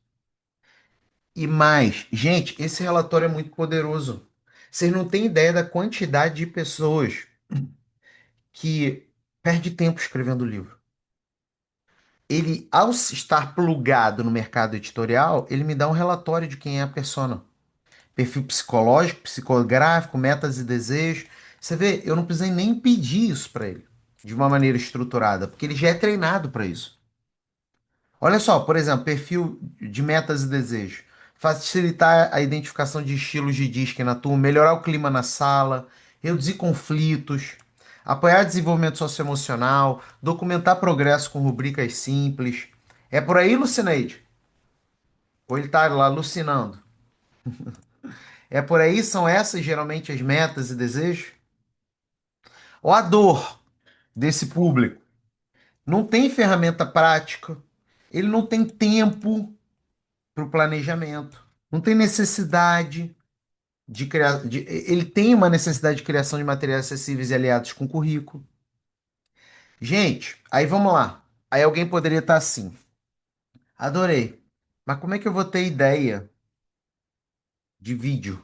E mais, gente, esse relatório é muito poderoso. Vocês não têm ideia da quantidade de pessoas que perde tempo escrevendo livro. Ele, ao estar plugado no mercado editorial, ele me dá um relatório de quem é a persona. Perfil psicológico, psicográfico, metas e desejos. Você vê, eu não precisei nem pedir isso para ele, de uma maneira estruturada, porque ele já é treinado para isso. Olha só, por exemplo, perfil de metas e desejos. Facilitar a identificação de estilos de disque na turma, melhorar o clima na sala, reduzir conflitos, apoiar desenvolvimento socioemocional, documentar progresso com rubricas simples. É por aí, Lucineide? Ou ele tá lá alucinando? É por aí? São essas geralmente as metas e desejos? Ou a dor desse público? Não tem ferramenta prática, ele não tem tempo para o planejamento, não tem necessidade de criar. Ele tem uma necessidade de criação de materiais acessíveis e aliados com currículo. Gente, aí vamos lá. Aí alguém poderia estar assim: adorei, mas como é que eu vou ter ideia de vídeo?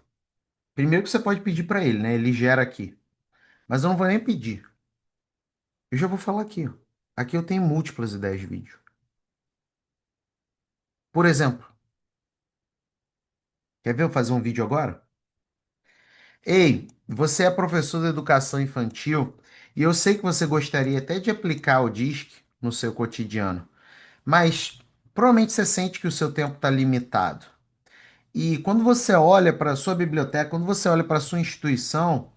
Primeiro que você pode pedir para ele, né? Ele gera aqui. Mas eu não vou nem pedir. Eu já vou falar aqui, ó. Aqui eu tenho múltiplas ideias de vídeo. Por exemplo, quer ver eu fazer um vídeo agora? Ei, você é professor de educação infantil e eu sei que você gostaria até de aplicar o DISC no seu cotidiano, mas provavelmente você sente que o seu tempo está limitado. E quando você olha para a sua biblioteca, quando você olha para a sua instituição,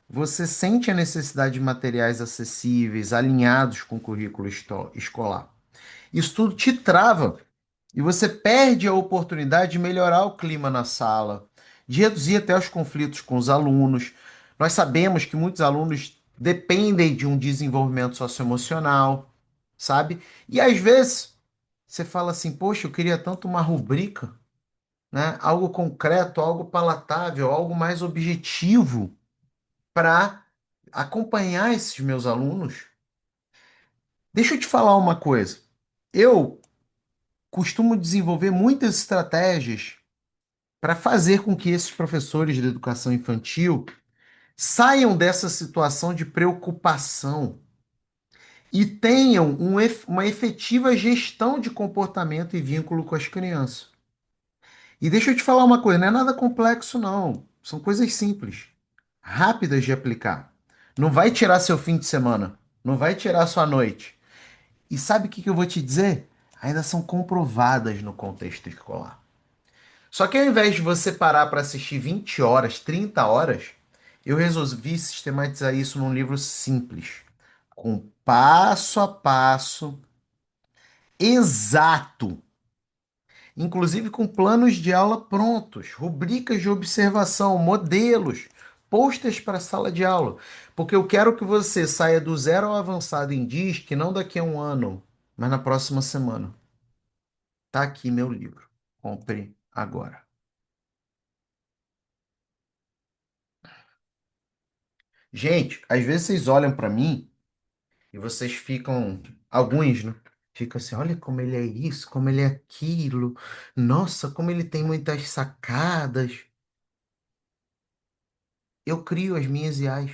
você sente a necessidade de materiais acessíveis, alinhados com o currículo escolar. Isso tudo te trava e você perde a oportunidade de melhorar o clima na sala, de reduzir até os conflitos com os alunos. Nós sabemos que muitos alunos dependem de um desenvolvimento socioemocional, sabe? E às vezes você fala assim: poxa, eu queria tanto uma rubrica, né? Algo concreto, algo palatável, algo mais objetivo para acompanhar esses meus alunos. Deixa eu te falar uma coisa. Eu costumo desenvolver muitas estratégias para fazer com que esses professores de educação infantil saiam dessa situação de preocupação e tenham uma efetiva gestão de comportamento e vínculo com as crianças. E deixa eu te falar uma coisa, não é nada complexo, não. São coisas simples, rápidas de aplicar. Não vai tirar seu fim de semana, não vai tirar sua noite. E sabe o que que eu vou te dizer? Ainda são comprovadas no contexto escolar. Só que ao invés de você parar para assistir 20 horas, 30 horas, eu resolvi sistematizar isso num livro simples, com passo a passo, exato, inclusive com planos de aula prontos, rubricas de observação, modelos, posters para a sala de aula, porque eu quero que você saia do zero ao avançado em DISC, não daqui a um ano, mas na próxima semana. Tá aqui meu livro. Compre agora. Gente, às vezes vocês olham para mim e vocês ficam, alguns, né? Ficam assim, olha como ele é isso, como ele é aquilo. Nossa, como ele tem muitas sacadas. Eu crio as minhas IAs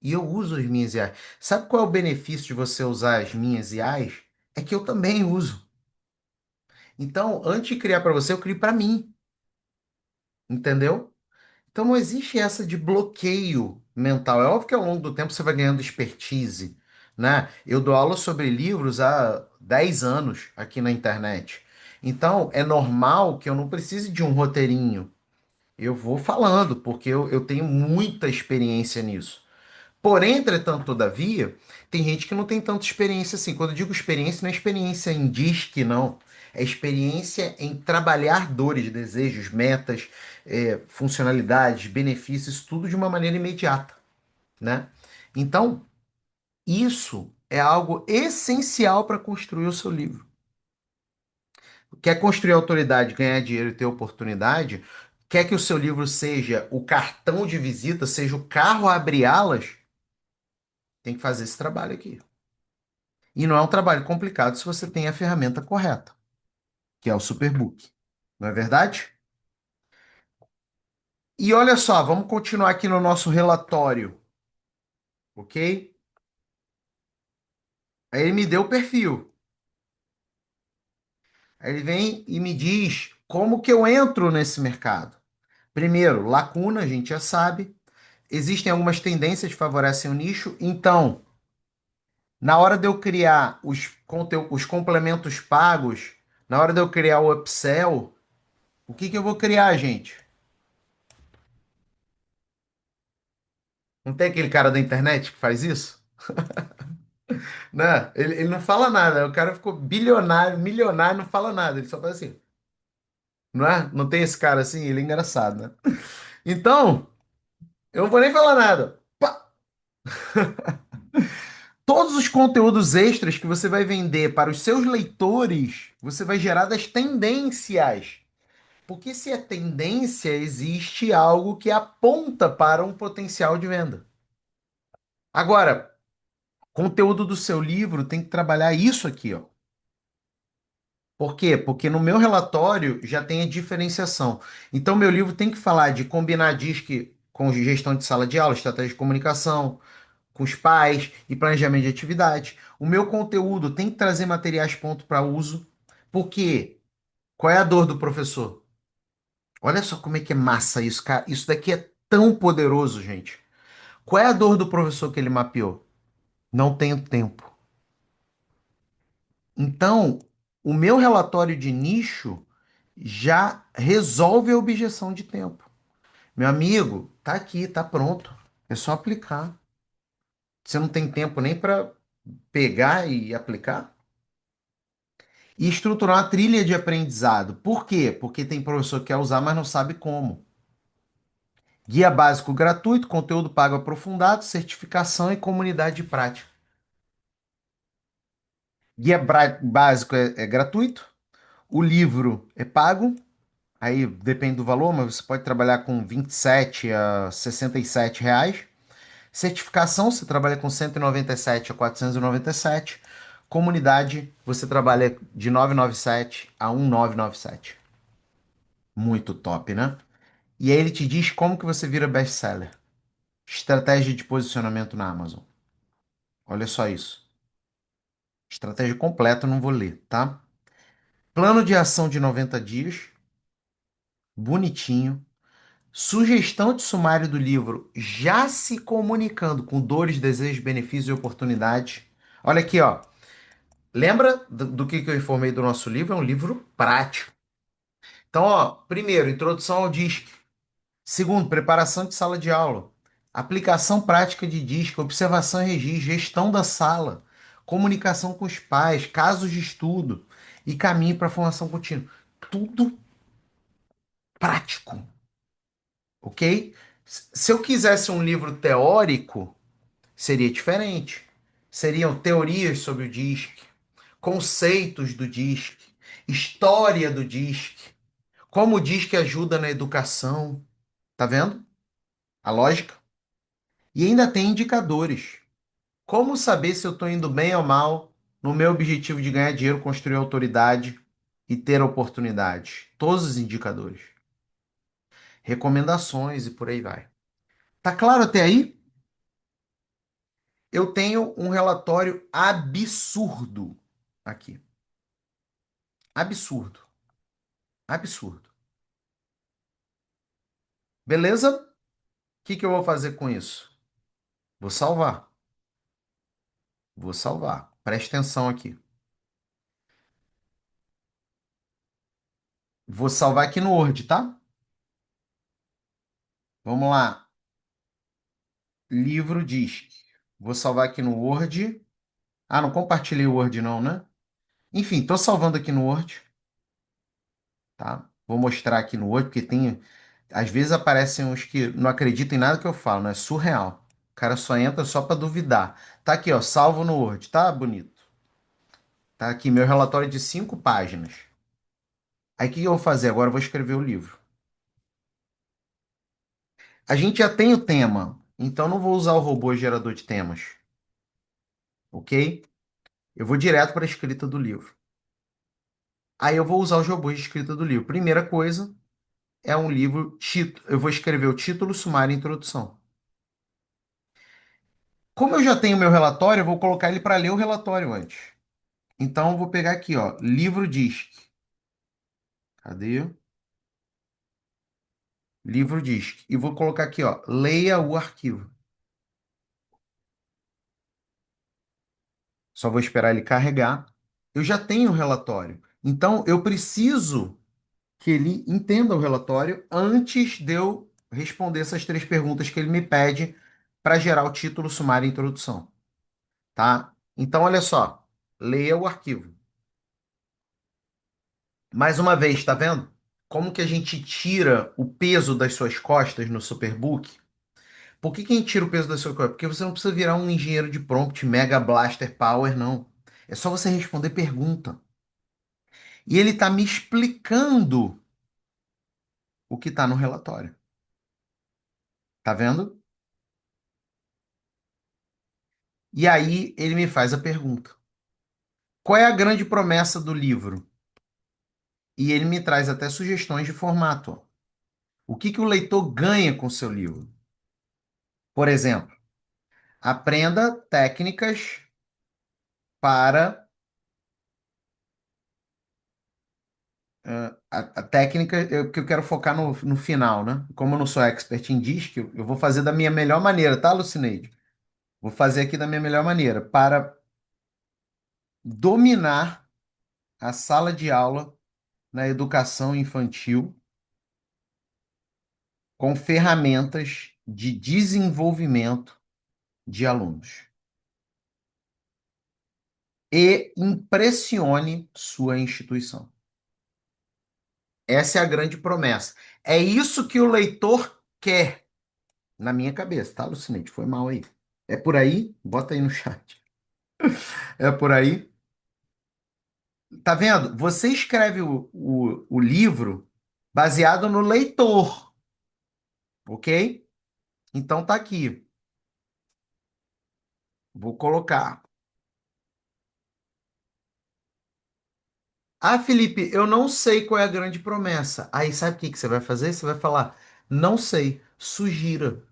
e eu uso as minhas IAs. Sabe qual é o benefício de você usar as minhas IAs? É que eu também uso. Então, antes de criar para você, eu crio para mim, entendeu? Então não existe essa de bloqueio mental. É óbvio que ao longo do tempo você vai ganhando expertise, né? Eu dou aula sobre livros há 10 anos aqui na internet. Então é normal que eu não precise de um roteirinho. Eu vou falando, porque eu tenho muita experiência nisso. Porém, entretanto, todavia, tem gente que não tem tanta experiência assim. Quando eu digo experiência, não é experiência em disque, não. É experiência em trabalhar dores, desejos, metas, funcionalidades, benefícios, tudo de uma maneira imediata, né? Então, isso é algo essencial para construir o seu livro. Quer construir autoridade, ganhar dinheiro e ter oportunidade? Quer que o seu livro seja o cartão de visita, seja o carro a abrir alas? Tem que fazer esse trabalho aqui. E não é um trabalho complicado se você tem a ferramenta correta, que é o Superbook. Não é verdade? E olha só, vamos continuar aqui no nosso relatório, ok? Aí ele me deu o perfil. Aí ele vem e me diz como que eu entro nesse mercado. Primeiro, lacuna, a gente já sabe. Existem algumas tendências que favorecem o nicho. Então, na hora de eu criar os complementos pagos, na hora de eu criar o upsell, o que que eu vou criar, gente? Não tem aquele cara da internet que faz isso? Né? Ele não fala nada. O cara ficou bilionário, milionário, não fala nada. Ele só faz assim. Não é? Não tem esse cara assim? Ele é engraçado, né? Então, eu não vou nem falar nada. Pá! Todos os conteúdos extras que você vai vender para os seus leitores, você vai gerar das tendências. Porque se é tendência, existe algo que aponta para um potencial de venda. Agora, conteúdo do seu livro tem que trabalhar isso aqui, ó. Por quê? Porque no meu relatório já tem a diferenciação. Então, meu livro tem que falar de combinar DISC com gestão de sala de aula, estratégia de comunicação, com os pais e planejamento de atividade. O meu conteúdo tem que trazer materiais prontos para uso. Por quê? Qual é a dor do professor? Olha só como é que é massa isso, cara. Isso daqui é. tão poderoso, gente. Qual é a dor do professor que ele mapeou? Não tenho tempo. Então, o meu relatório de nicho já resolve a objeção de tempo. Meu amigo, tá aqui, tá pronto. É só aplicar. Você não tem tempo nem para pegar e aplicar? E estruturar uma trilha de aprendizado. Por quê? Porque tem professor que quer usar, mas não sabe como. Guia básico gratuito, conteúdo pago aprofundado, certificação e comunidade de prática. Básico é gratuito, o livro é pago, aí depende do valor, mas você pode trabalhar com 27 a 67 reais. Certificação, você trabalha com 197 a 497. Comunidade, você trabalha de 997 a 1997. Muito top, né? E aí ele te diz como que você vira best-seller. Estratégia de posicionamento na Amazon. Olha só isso. Estratégia completa, eu não vou ler, tá? Plano de ação de 90 dias, bonitinho. Sugestão de sumário do livro, já se comunicando com dores, desejos, benefícios e oportunidades. Olha aqui, ó. Lembra do que eu informei do nosso livro? É um livro prático. Então, ó, primeiro, introdução ao DISC. Segundo, preparação de sala de aula. Aplicação prática de DISC, observação e registro, gestão da sala, comunicação com os pais, casos de estudo e caminho para a formação contínua. Tudo prático, ok? Se eu quisesse um livro teórico, seria diferente. Seriam teorias sobre o DISC, conceitos do DISC, história do DISC, como o DISC ajuda na educação. Tá vendo a lógica? E ainda tem indicadores. Como saber se eu estou indo bem ou mal no meu objetivo de ganhar dinheiro, construir autoridade e ter oportunidades? Todos os indicadores. Recomendações e por aí vai. Tá claro até aí? Eu tenho um relatório absurdo aqui. Absurdo. Absurdo. Beleza? O que que eu vou fazer com isso? Vou salvar. Vou salvar. Preste atenção aqui. Vou salvar aqui no Word, tá? Vamos lá. Livro disc. Vou salvar aqui no Word. Ah, não compartilhei o Word não, né? Enfim, tô salvando aqui no Word, tá? Vou mostrar aqui no Word, porque tem... Às vezes aparecem uns que não acreditam em nada que eu falo, né? É surreal. O cara só entra só para duvidar. Tá aqui, ó, salvo no Word, tá? Bonito. Tá aqui meu relatório de 5 páginas. Aí o que eu vou fazer? Agora eu vou escrever o livro. A gente já tem o tema, então não vou usar o robô gerador de temas, ok? Eu vou direto para a escrita do livro. Aí eu vou usar os robôs de escrita do livro. Primeira coisa é um livro, eu vou escrever o título, sumário e introdução. Como eu já tenho meu relatório, eu vou colocar ele para ler o relatório antes. Então eu vou pegar aqui, ó, livro DISC. Cadê? Livro DISC. E vou colocar aqui, ó, leia o arquivo. Só vou esperar ele carregar. Eu já tenho o relatório. Então eu preciso que ele entenda o relatório antes de eu responder essas 3 perguntas que ele me pede para gerar o título, sumário e introdução, tá? Então, olha só, leia o arquivo. Mais uma vez, tá vendo? Como que a gente tira o peso das suas costas no Superbook? Por que que a gente tira o peso das suas costas? Porque você não precisa virar um engenheiro de prompt, Mega Blaster Power, não. É só você responder pergunta. E ele está me explicando o que está no relatório. Tá vendo? E aí ele me faz a pergunta: qual é a grande promessa do livro? E ele me traz até sugestões de formato. Ó. O que que o leitor ganha com o seu livro? Por exemplo, aprenda técnicas para A técnica que eu quero focar no final, né? Como eu não sou expert em disco, eu vou fazer da minha melhor maneira, tá, Lucineide? Vou fazer aqui da minha melhor maneira para dominar a sala de aula na educação infantil com ferramentas de desenvolvimento de alunos. E impressione sua instituição. Essa é a grande promessa. É isso que o leitor quer, na minha cabeça, tá, Lucineide? Foi mal aí. É por aí? Bota aí no chat. É por aí? Tá vendo? Você escreve o livro baseado no leitor, ok? Então tá aqui. Vou colocar. Ah, Felipe, eu não sei qual é a grande promessa. Aí sabe o que que você vai fazer? Você vai falar, não sei, sugira.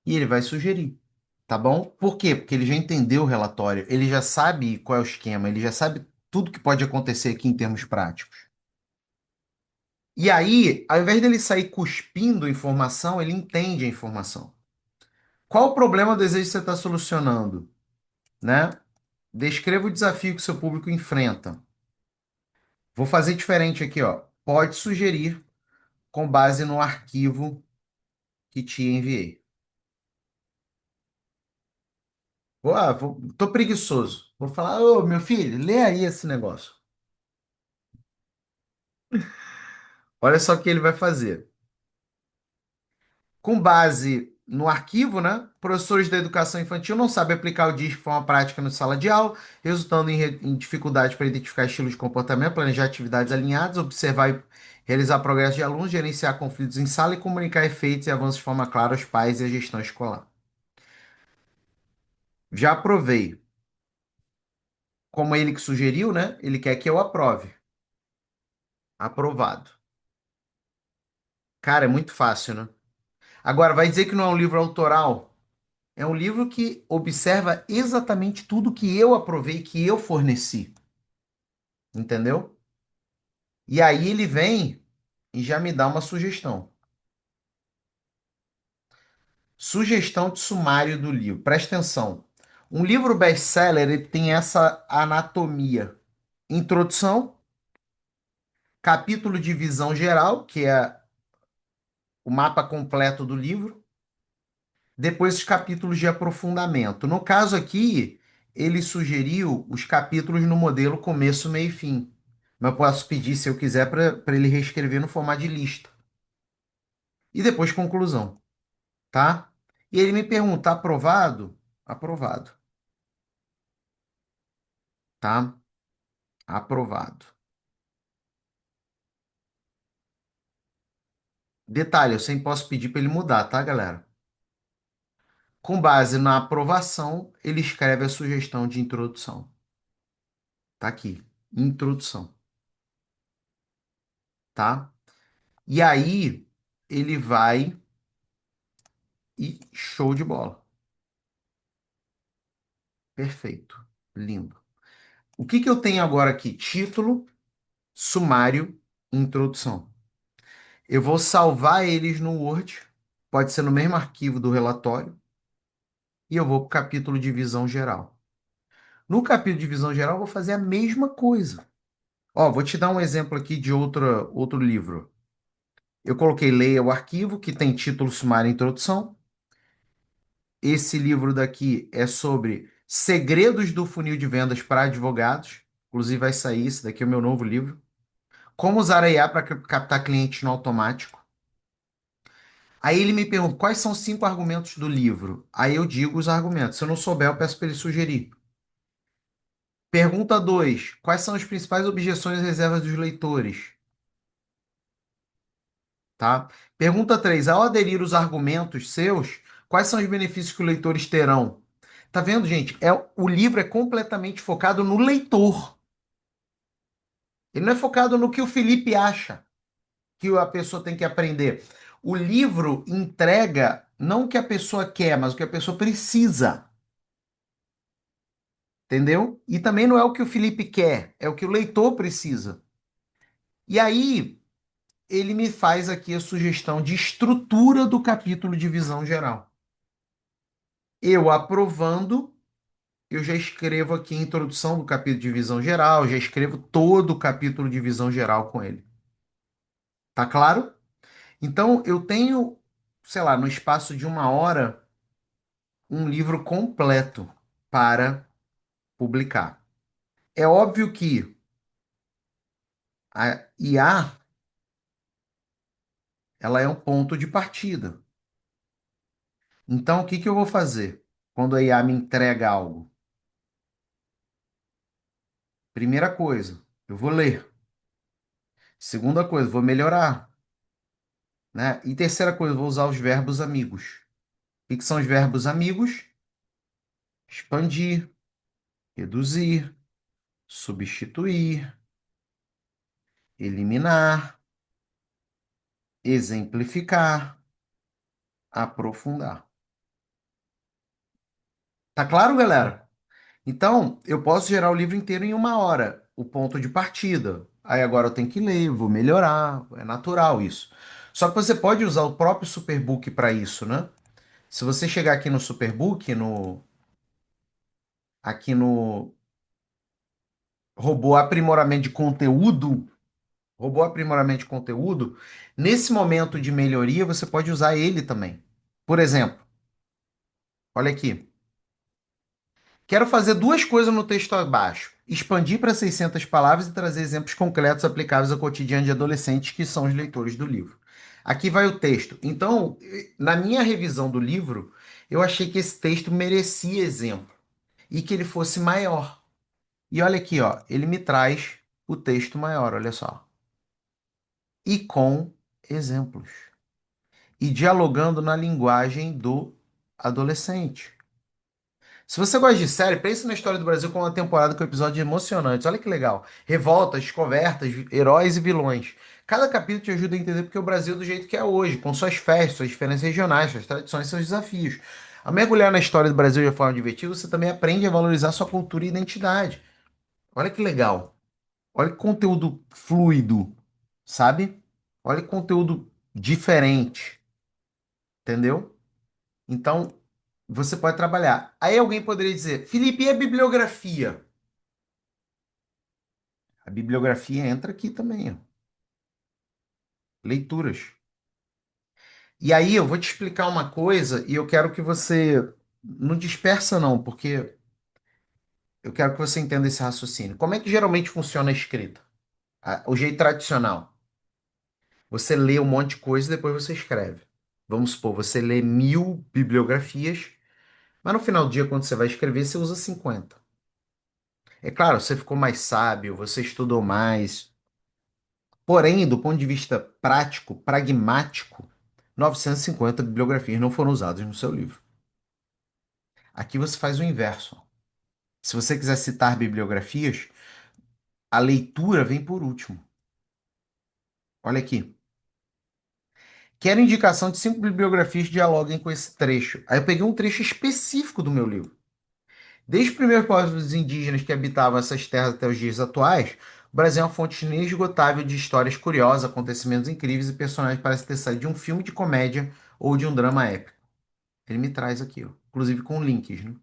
E ele vai sugerir, tá bom? Por quê? Porque ele já entendeu o relatório, ele já sabe qual é o esquema, ele já sabe tudo que pode acontecer aqui em termos práticos. E aí, ao invés dele sair cuspindo informação, ele entende a informação. Qual o problema do desejo que você está solucionando, né? Descreva o desafio que seu público enfrenta. Vou fazer diferente aqui, ó. Pode sugerir com base no arquivo que te enviei. Tô preguiçoso. Vou falar, ô, meu filho, lê aí esse negócio. Olha só o que ele vai fazer. Com base no arquivo, né? Professores da educação infantil não sabem aplicar o DISC de forma prática na sala de aula, resultando em dificuldade para identificar estilos de comportamento, planejar atividades alinhadas, observar e realizar progressos de alunos, gerenciar conflitos em sala e comunicar efeitos e avanços de forma clara aos pais e à gestão escolar. Já aprovei. Como ele que sugeriu, né? Ele quer que eu aprove. Aprovado. Cara, é muito fácil, né? Agora, vai dizer que não é um livro autoral? É um livro que observa exatamente tudo que eu aprovei, que eu forneci. Entendeu? E aí ele vem e já me dá uma sugestão. Sugestão de sumário do livro. Presta atenção. Um livro best-seller ele tem essa anatomia. Introdução, capítulo de visão geral, que é o mapa completo do livro. Depois os capítulos de aprofundamento. No caso aqui, ele sugeriu os capítulos no modelo começo, meio e fim. Mas eu posso pedir, se eu quiser, para ele reescrever no formato de lista. E depois conclusão, tá? E ele me pergunta, aprovado? Aprovado, tá? Aprovado. Detalhe, eu sempre posso pedir para ele mudar, tá, galera? Com base na aprovação, ele escreve a sugestão de introdução. Tá aqui, introdução, tá? E aí ele vai e show de bola. Perfeito. Lindo. O que que eu tenho agora aqui? Título, sumário, introdução. Eu vou salvar eles no Word, pode ser no mesmo arquivo do relatório, e eu vou para o capítulo de visão geral. No capítulo de visão geral, eu vou fazer a mesma coisa. Ó, vou te dar um exemplo aqui de outro livro. Eu coloquei Leia o arquivo, que tem título, sumário e introdução. Esse livro daqui é sobre segredos do funil de vendas para advogados. Inclusive vai sair, esse daqui é o meu novo livro. Como usar a IA para captar clientes no automático. Aí ele me pergunta quais são os 5 argumentos do livro. Aí eu digo os argumentos. Se eu não souber, eu peço para ele sugerir. Pergunta 2: quais são as principais objeções e reservas dos leitores? Tá? Pergunta 3: ao aderir os argumentos seus, quais são os benefícios que os leitores terão? Tá vendo, gente? O livro é completamente focado no leitor. Ele não é focado no que o Felipe acha que a pessoa tem que aprender. O livro entrega não o que a pessoa quer, mas o que a pessoa precisa. Entendeu? E também não é o que o Felipe quer, é o que o leitor precisa. E aí, ele me faz aqui a sugestão de estrutura do capítulo de visão geral. Eu aprovando, eu já escrevo aqui a introdução do capítulo de visão geral, já escrevo todo o capítulo de visão geral com ele. Tá claro? Então, eu tenho, sei lá, no espaço de uma hora, um livro completo para publicar. É óbvio que a IA, ela é um ponto de partida. Então, o que que eu vou fazer quando a IA me entrega algo? Primeira coisa, eu vou ler. Segunda coisa, vou melhorar, né? E terceira coisa, vou usar os verbos amigos. O que que são os verbos amigos? Expandir, reduzir, substituir, eliminar, exemplificar, aprofundar. Tá claro, galera? Então, eu posso gerar o livro inteiro em uma hora, o ponto de partida. Aí agora eu tenho que ler, vou melhorar, é natural isso. Só que você pode usar o próprio Superbook para isso, né? Se você chegar aqui no Superbook, aqui no robô aprimoramento de conteúdo, nesse momento de melhoria, você pode usar ele também. Por exemplo, olha aqui. Quero fazer duas coisas no texto abaixo: expandir para 600 palavras e trazer exemplos concretos aplicáveis ao cotidiano de adolescentes que são os leitores do livro. Aqui vai o texto. Então, na minha revisão do livro, eu achei que esse texto merecia exemplo e que ele fosse maior. E olha aqui, ó, ele me traz o texto maior, olha só. E com exemplos. E dialogando na linguagem do adolescente. Se você gosta de série, pense na história do Brasil como uma temporada com episódios emocionantes. Olha que legal. Revoltas, descobertas, heróis e vilões. Cada capítulo te ajuda a entender porque o Brasil é do jeito que é hoje, com suas festas, suas diferenças regionais, suas tradições e seus desafios. Ao mergulhar na história do Brasil de forma divertida, você também aprende a valorizar sua cultura e identidade. Olha que legal. Olha que conteúdo fluido, sabe? Olha que conteúdo diferente, entendeu? Então, você pode trabalhar. Aí alguém poderia dizer, Felipe, e a bibliografia? A bibliografia entra aqui também, ó. Leituras. E aí eu vou te explicar uma coisa e eu quero que você não dispersa não, porque eu quero que você entenda esse raciocínio. Como é que geralmente funciona a escrita? O jeito tradicional. Você lê um monte de coisa e depois você escreve. Vamos supor, você lê 1000 bibliografias, mas no final do dia, quando você vai escrever, você usa 50. É claro, você ficou mais sábio, você estudou mais. Porém, do ponto de vista prático, pragmático, 950 bibliografias não foram usadas no seu livro. Aqui você faz o inverso. Se você quiser citar bibliografias, a leitura vem por último. Olha aqui. Quero indicação de 5 bibliografias que dialoguem com esse trecho. Aí eu peguei um trecho específico do meu livro. Desde os primeiros povos indígenas que habitavam essas terras até os dias atuais, o Brasil é uma fonte inesgotável de histórias curiosas, acontecimentos incríveis e personagens que parecem ter saído de um filme de comédia ou de um drama épico. Ele me traz aqui, ó, inclusive com links, né?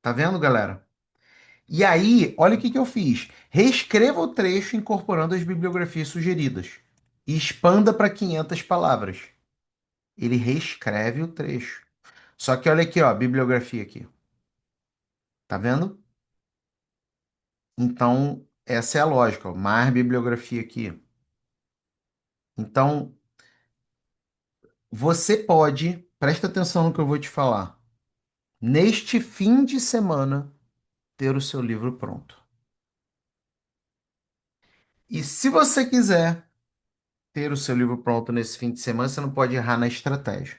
Tá vendo, galera? E aí, olha o que que eu fiz. Reescreva o trecho incorporando as bibliografias sugeridas e expanda para 500 palavras. Ele reescreve o trecho. Só que olha aqui, ó, a bibliografia aqui. Tá vendo? Então, essa é a lógica, ó, mais bibliografia aqui. Então, você pode, presta atenção no que eu vou te falar, neste fim de semana, ter o seu livro pronto. E se você quiser ter o seu livro pronto nesse fim de semana, você não pode errar na estratégia.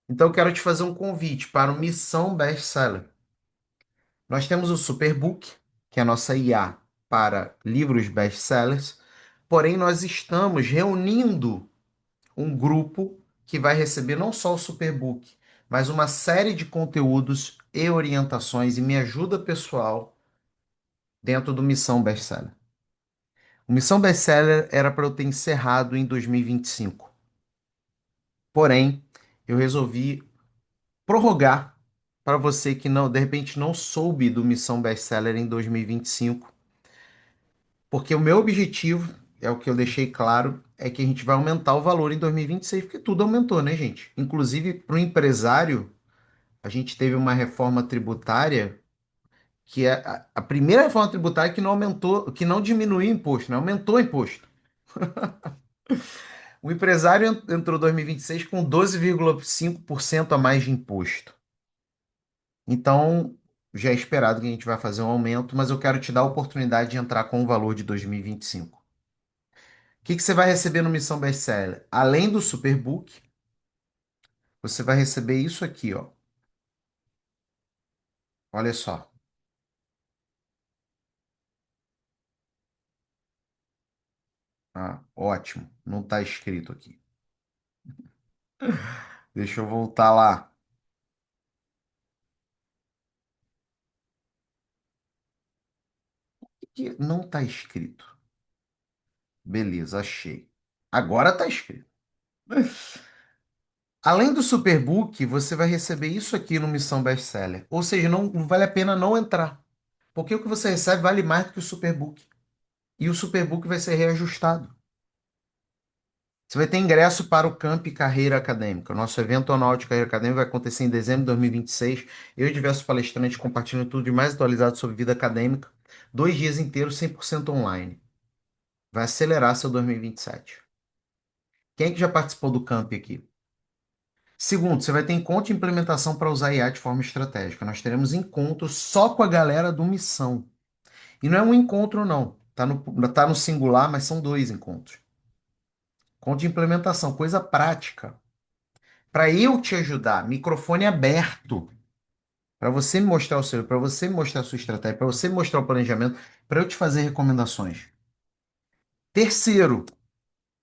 Então, eu quero te fazer um convite para o Missão Bestseller. Nós temos o Superbook, que é a nossa IA para livros best-sellers, porém, nós estamos reunindo um grupo que vai receber não só o Superbook, mas uma série de conteúdos e orientações e me ajuda pessoal dentro do Missão Bestseller. O Missão Bestseller era para eu ter encerrado em 2025. Porém, eu resolvi prorrogar para você que não, de repente não soube do Missão Bestseller em 2025, porque o meu objetivo, é o que eu deixei claro, é que a gente vai aumentar o valor em 2026, porque tudo aumentou, né, gente? Inclusive, para o empresário, a gente teve uma reforma tributária que é a primeira reforma tributária que não aumentou, que não diminuiu o imposto, né? Aumentou o imposto. O empresário entrou em 2026 com 12,5% a mais de imposto. Então, já é esperado que a gente vai fazer um aumento, mas eu quero te dar a oportunidade de entrar com o valor de 2025. O que que você vai receber no Missão Bestseller? Além do Superbook, você vai receber isso aqui, ó. Olha só. Ah, ótimo. Não está escrito aqui. Deixa eu voltar lá. Que não está escrito. Beleza, achei. Agora está escrito. Além do Superbook, você vai receber isso aqui no Missão Bestseller. Ou seja, não vale a pena não entrar. Porque o que você recebe vale mais do que o Superbook. E o Superbook vai ser reajustado. Você vai ter ingresso para o Camp Carreira Acadêmica. O nosso evento anual de carreira acadêmica vai acontecer em dezembro de 2026. Eu e diversos palestrantes compartilhando tudo de mais atualizado sobre vida acadêmica. 2 dias inteiros, 100% online. Vai acelerar seu 2027. Quem é que já participou do Camp aqui? Segundo, você vai ter encontro e implementação para usar IA de forma estratégica. Nós teremos encontros só com a galera do Missão. E não é um encontro, não. Tá no singular, mas são dois encontros. Encontro de implementação, coisa prática. Para eu te ajudar, microfone aberto. Para você me mostrar o seu, para você me mostrar a sua estratégia, para você me mostrar o planejamento, para eu te fazer recomendações. Terceiro,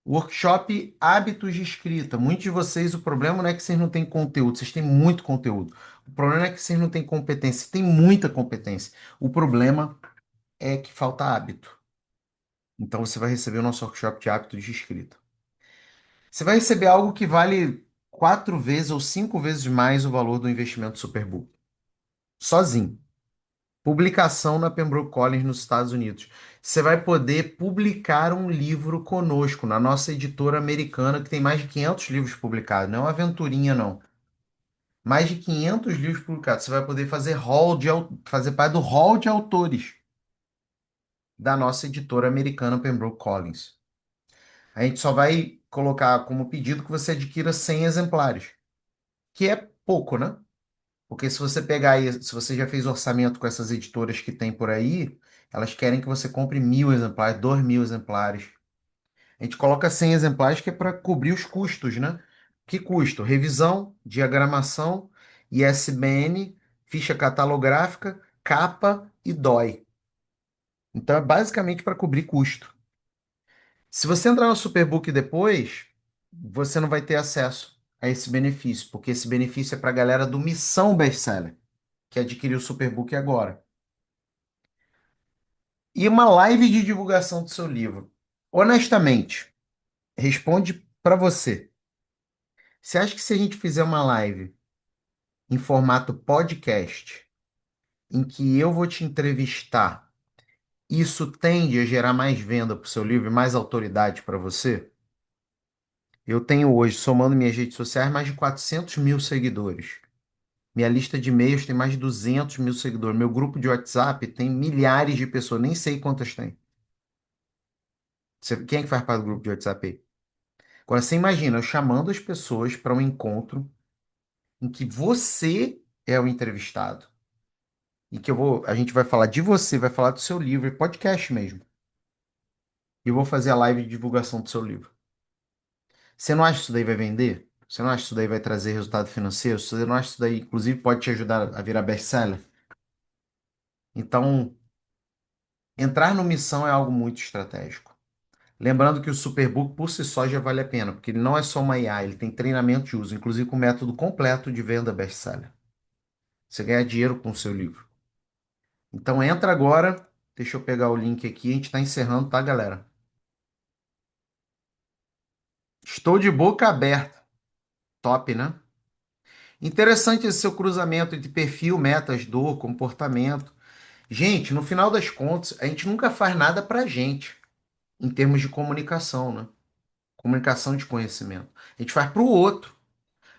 workshop Hábitos de Escrita. Muitos de vocês, o problema não é que vocês não têm conteúdo, vocês têm muito conteúdo. O problema é que vocês não têm competência, tem muita competência. O problema é que falta hábito. Então você vai receber o nosso workshop de hábitos de escrita. Você vai receber algo que vale 4 vezes ou 5 vezes mais o valor do investimento Superbook. Sozinho. Publicação na Pembroke College nos Estados Unidos. Você vai poder publicar um livro conosco, na nossa editora americana, que tem mais de 500 livros publicados. Não é uma aventurinha, não. Mais de 500 livros publicados. Você vai poder fazer parte do hall de autores da nossa editora americana Pembroke Collins. A gente só vai colocar como pedido que você adquira 100 exemplares, que é pouco, né? Porque se você pegar aí, se você já fez orçamento com essas editoras que tem por aí, elas querem que você compre 1.000 exemplares, 2.000 exemplares. A gente coloca 100 exemplares que é para cobrir os custos, né? Que custo? Revisão, diagramação, ISBN, ficha catalográfica, capa e DOI. Então é basicamente para cobrir custo. Se você entrar no Superbook depois, você não vai ter acesso a esse benefício, porque esse benefício é para a galera do Missão Bestseller, que adquiriu o Superbook agora. E uma live de divulgação do seu livro. Honestamente, responde para você. Você acha que se a gente fizer uma live em formato podcast, em que eu vou te entrevistar, isso tende a gerar mais venda para o seu livro e mais autoridade para você? Eu tenho hoje, somando minhas redes sociais, mais de 400 mil seguidores. Minha lista de e-mails tem mais de 200 mil seguidores. Meu grupo de WhatsApp tem milhares de pessoas, nem sei quantas tem. Quem é que faz parte do grupo de WhatsApp aí? Agora, você imagina eu chamando as pessoas para um encontro em que você é o entrevistado. E que a gente vai falar de você, vai falar do seu livro, é podcast mesmo. E eu vou fazer a live de divulgação do seu livro. Você não acha que isso daí vai vender? Você não acha que isso daí vai trazer resultado financeiro? Você não acha que isso daí, inclusive, pode te ajudar a virar best-seller? Então, entrar no Missão é algo muito estratégico. Lembrando que o Superbook por si só já vale a pena, porque ele não é só uma IA, ele tem treinamento de uso, inclusive com o método completo de venda best-seller. Você ganha dinheiro com o seu livro. Então entra agora, deixa eu pegar o link aqui, a gente está encerrando, tá, galera? Estou de boca aberta. Top, né? Interessante esse seu cruzamento entre perfil, metas, dor, comportamento. Gente, no final das contas, a gente nunca faz nada pra gente, em termos de comunicação, né? Comunicação de conhecimento. A gente faz pro outro.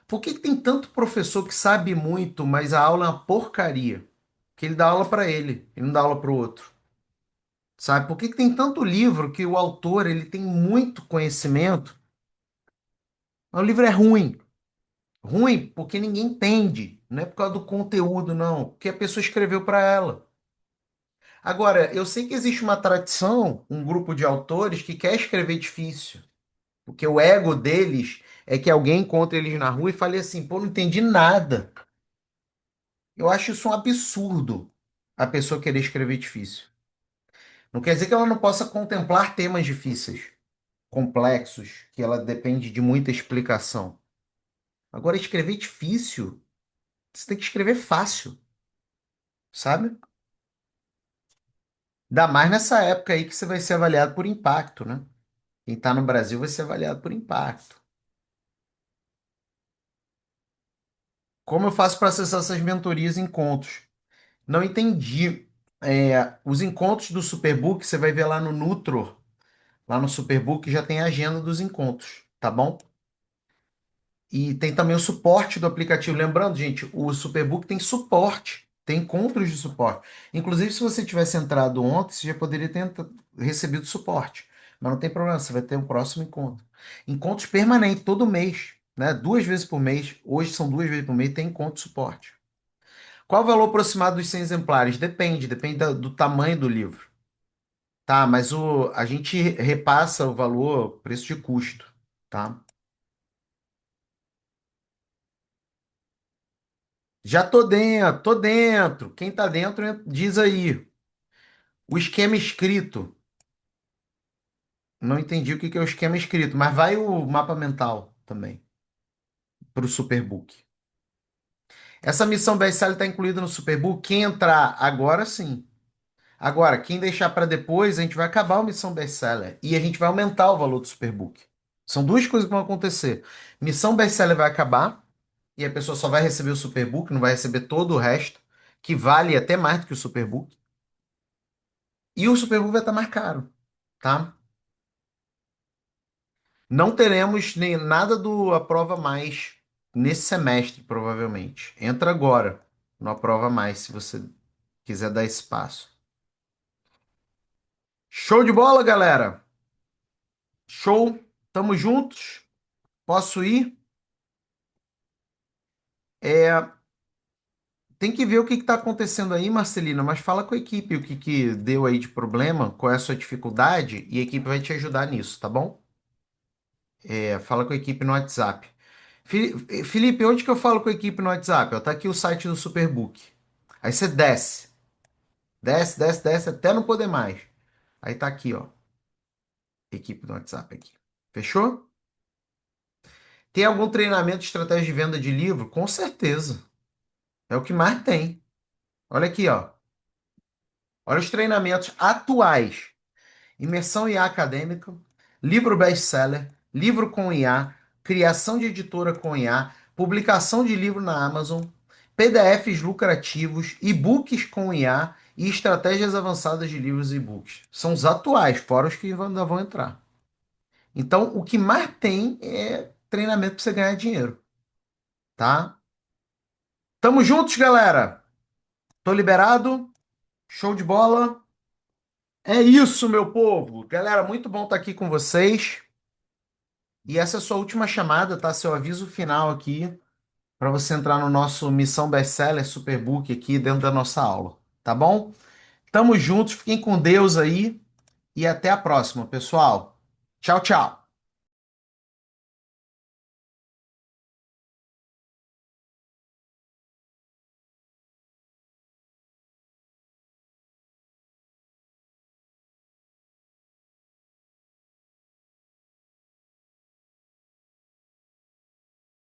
Por que que tem tanto professor que sabe muito, mas a aula é uma porcaria? Que ele dá aula pra ele não dá aula pro outro. Sabe? Por que que tem tanto livro que o autor ele tem muito conhecimento, mas o livro é ruim? Ruim porque ninguém entende, não é por causa do conteúdo, não, que a pessoa escreveu para ela. Agora, eu sei que existe uma tradição, um grupo de autores que quer escrever difícil, porque o ego deles é que alguém encontre eles na rua e fale assim: pô, não entendi nada. Eu acho isso um absurdo, a pessoa querer escrever difícil. Não quer dizer que ela não possa contemplar temas difíceis, complexos, que ela depende de muita explicação. Agora, escrever difícil, você tem que escrever fácil, sabe? Ainda mais nessa época aí que você vai ser avaliado por impacto, né? Quem está no Brasil vai ser avaliado por impacto. Como eu faço para acessar essas mentorias e encontros? Não entendi. Os encontros do Superbook, você vai ver lá no Nutro, lá no Superbook já tem a agenda dos encontros, tá bom? E tem também o suporte do aplicativo. Lembrando, gente, o Superbook tem suporte, tem encontros de suporte. Inclusive, se você tivesse entrado ontem, você já poderia ter recebido suporte. Mas não tem problema, você vai ter um próximo encontro. Encontros permanentes, todo mês, né? 2 vezes por mês. Hoje são 2 vezes por mês, tem encontro de suporte. Qual o valor aproximado dos 100 exemplares? Depende do tamanho do livro. Tá, mas a gente repassa o valor, preço de custo, tá? Já tô dentro, tô dentro. Quem tá dentro, diz aí. O esquema escrito. Não entendi o que que é o esquema escrito, mas vai o mapa mental também, para o Superbook. Essa missão best-seller está incluída no Superbook. Quem entrar agora, sim. Agora, quem deixar para depois, a gente vai acabar a missão best-seller e a gente vai aumentar o valor do Superbook. São duas coisas que vão acontecer. Missão best-seller vai acabar e a pessoa só vai receber o Superbook, não vai receber todo o resto, que vale até mais do que o Superbook. E o Superbook vai estar mais caro, tá? Não teremos nem nada do Aprova Mais nesse semestre, provavelmente. Entra agora no Aprova Mais, se você quiser dar espaço. Show de bola, galera! Show! Tamo juntos? Posso ir? É, tem que ver o que está acontecendo aí, Marcelina, mas fala com a equipe o que, que deu aí de problema, qual é a sua dificuldade, e a equipe vai te ajudar nisso, tá bom? Fala com a equipe no WhatsApp. Felipe, onde que eu falo com a equipe no WhatsApp? Ó, tá aqui o site do Superbook. Aí você desce. Desce, desce, desce até não poder mais. Aí tá aqui, ó. Equipe no WhatsApp aqui. Fechou? Tem algum treinamento de estratégia de venda de livro? Com certeza. É o que mais tem. Olha aqui, ó. Olha os treinamentos atuais. Imersão IA acadêmica, livro best-seller, livro com IA, criação de editora com IA, publicação de livro na Amazon, PDFs lucrativos, e-books com IA e estratégias avançadas de livros e e-books. São os atuais, fora os que ainda vão entrar. Então, o que mais tem é treinamento para você ganhar dinheiro, tá? Tamo juntos, galera. Tô liberado. Show de bola. É isso, meu povo. Galera, muito bom estar aqui com vocês. E essa é a sua última chamada, tá? Seu aviso final aqui para você entrar no nosso Missão Bestseller Superbook aqui dentro da nossa aula, tá bom? Tamo juntos, fiquem com Deus aí e até a próxima, pessoal. Tchau, tchau.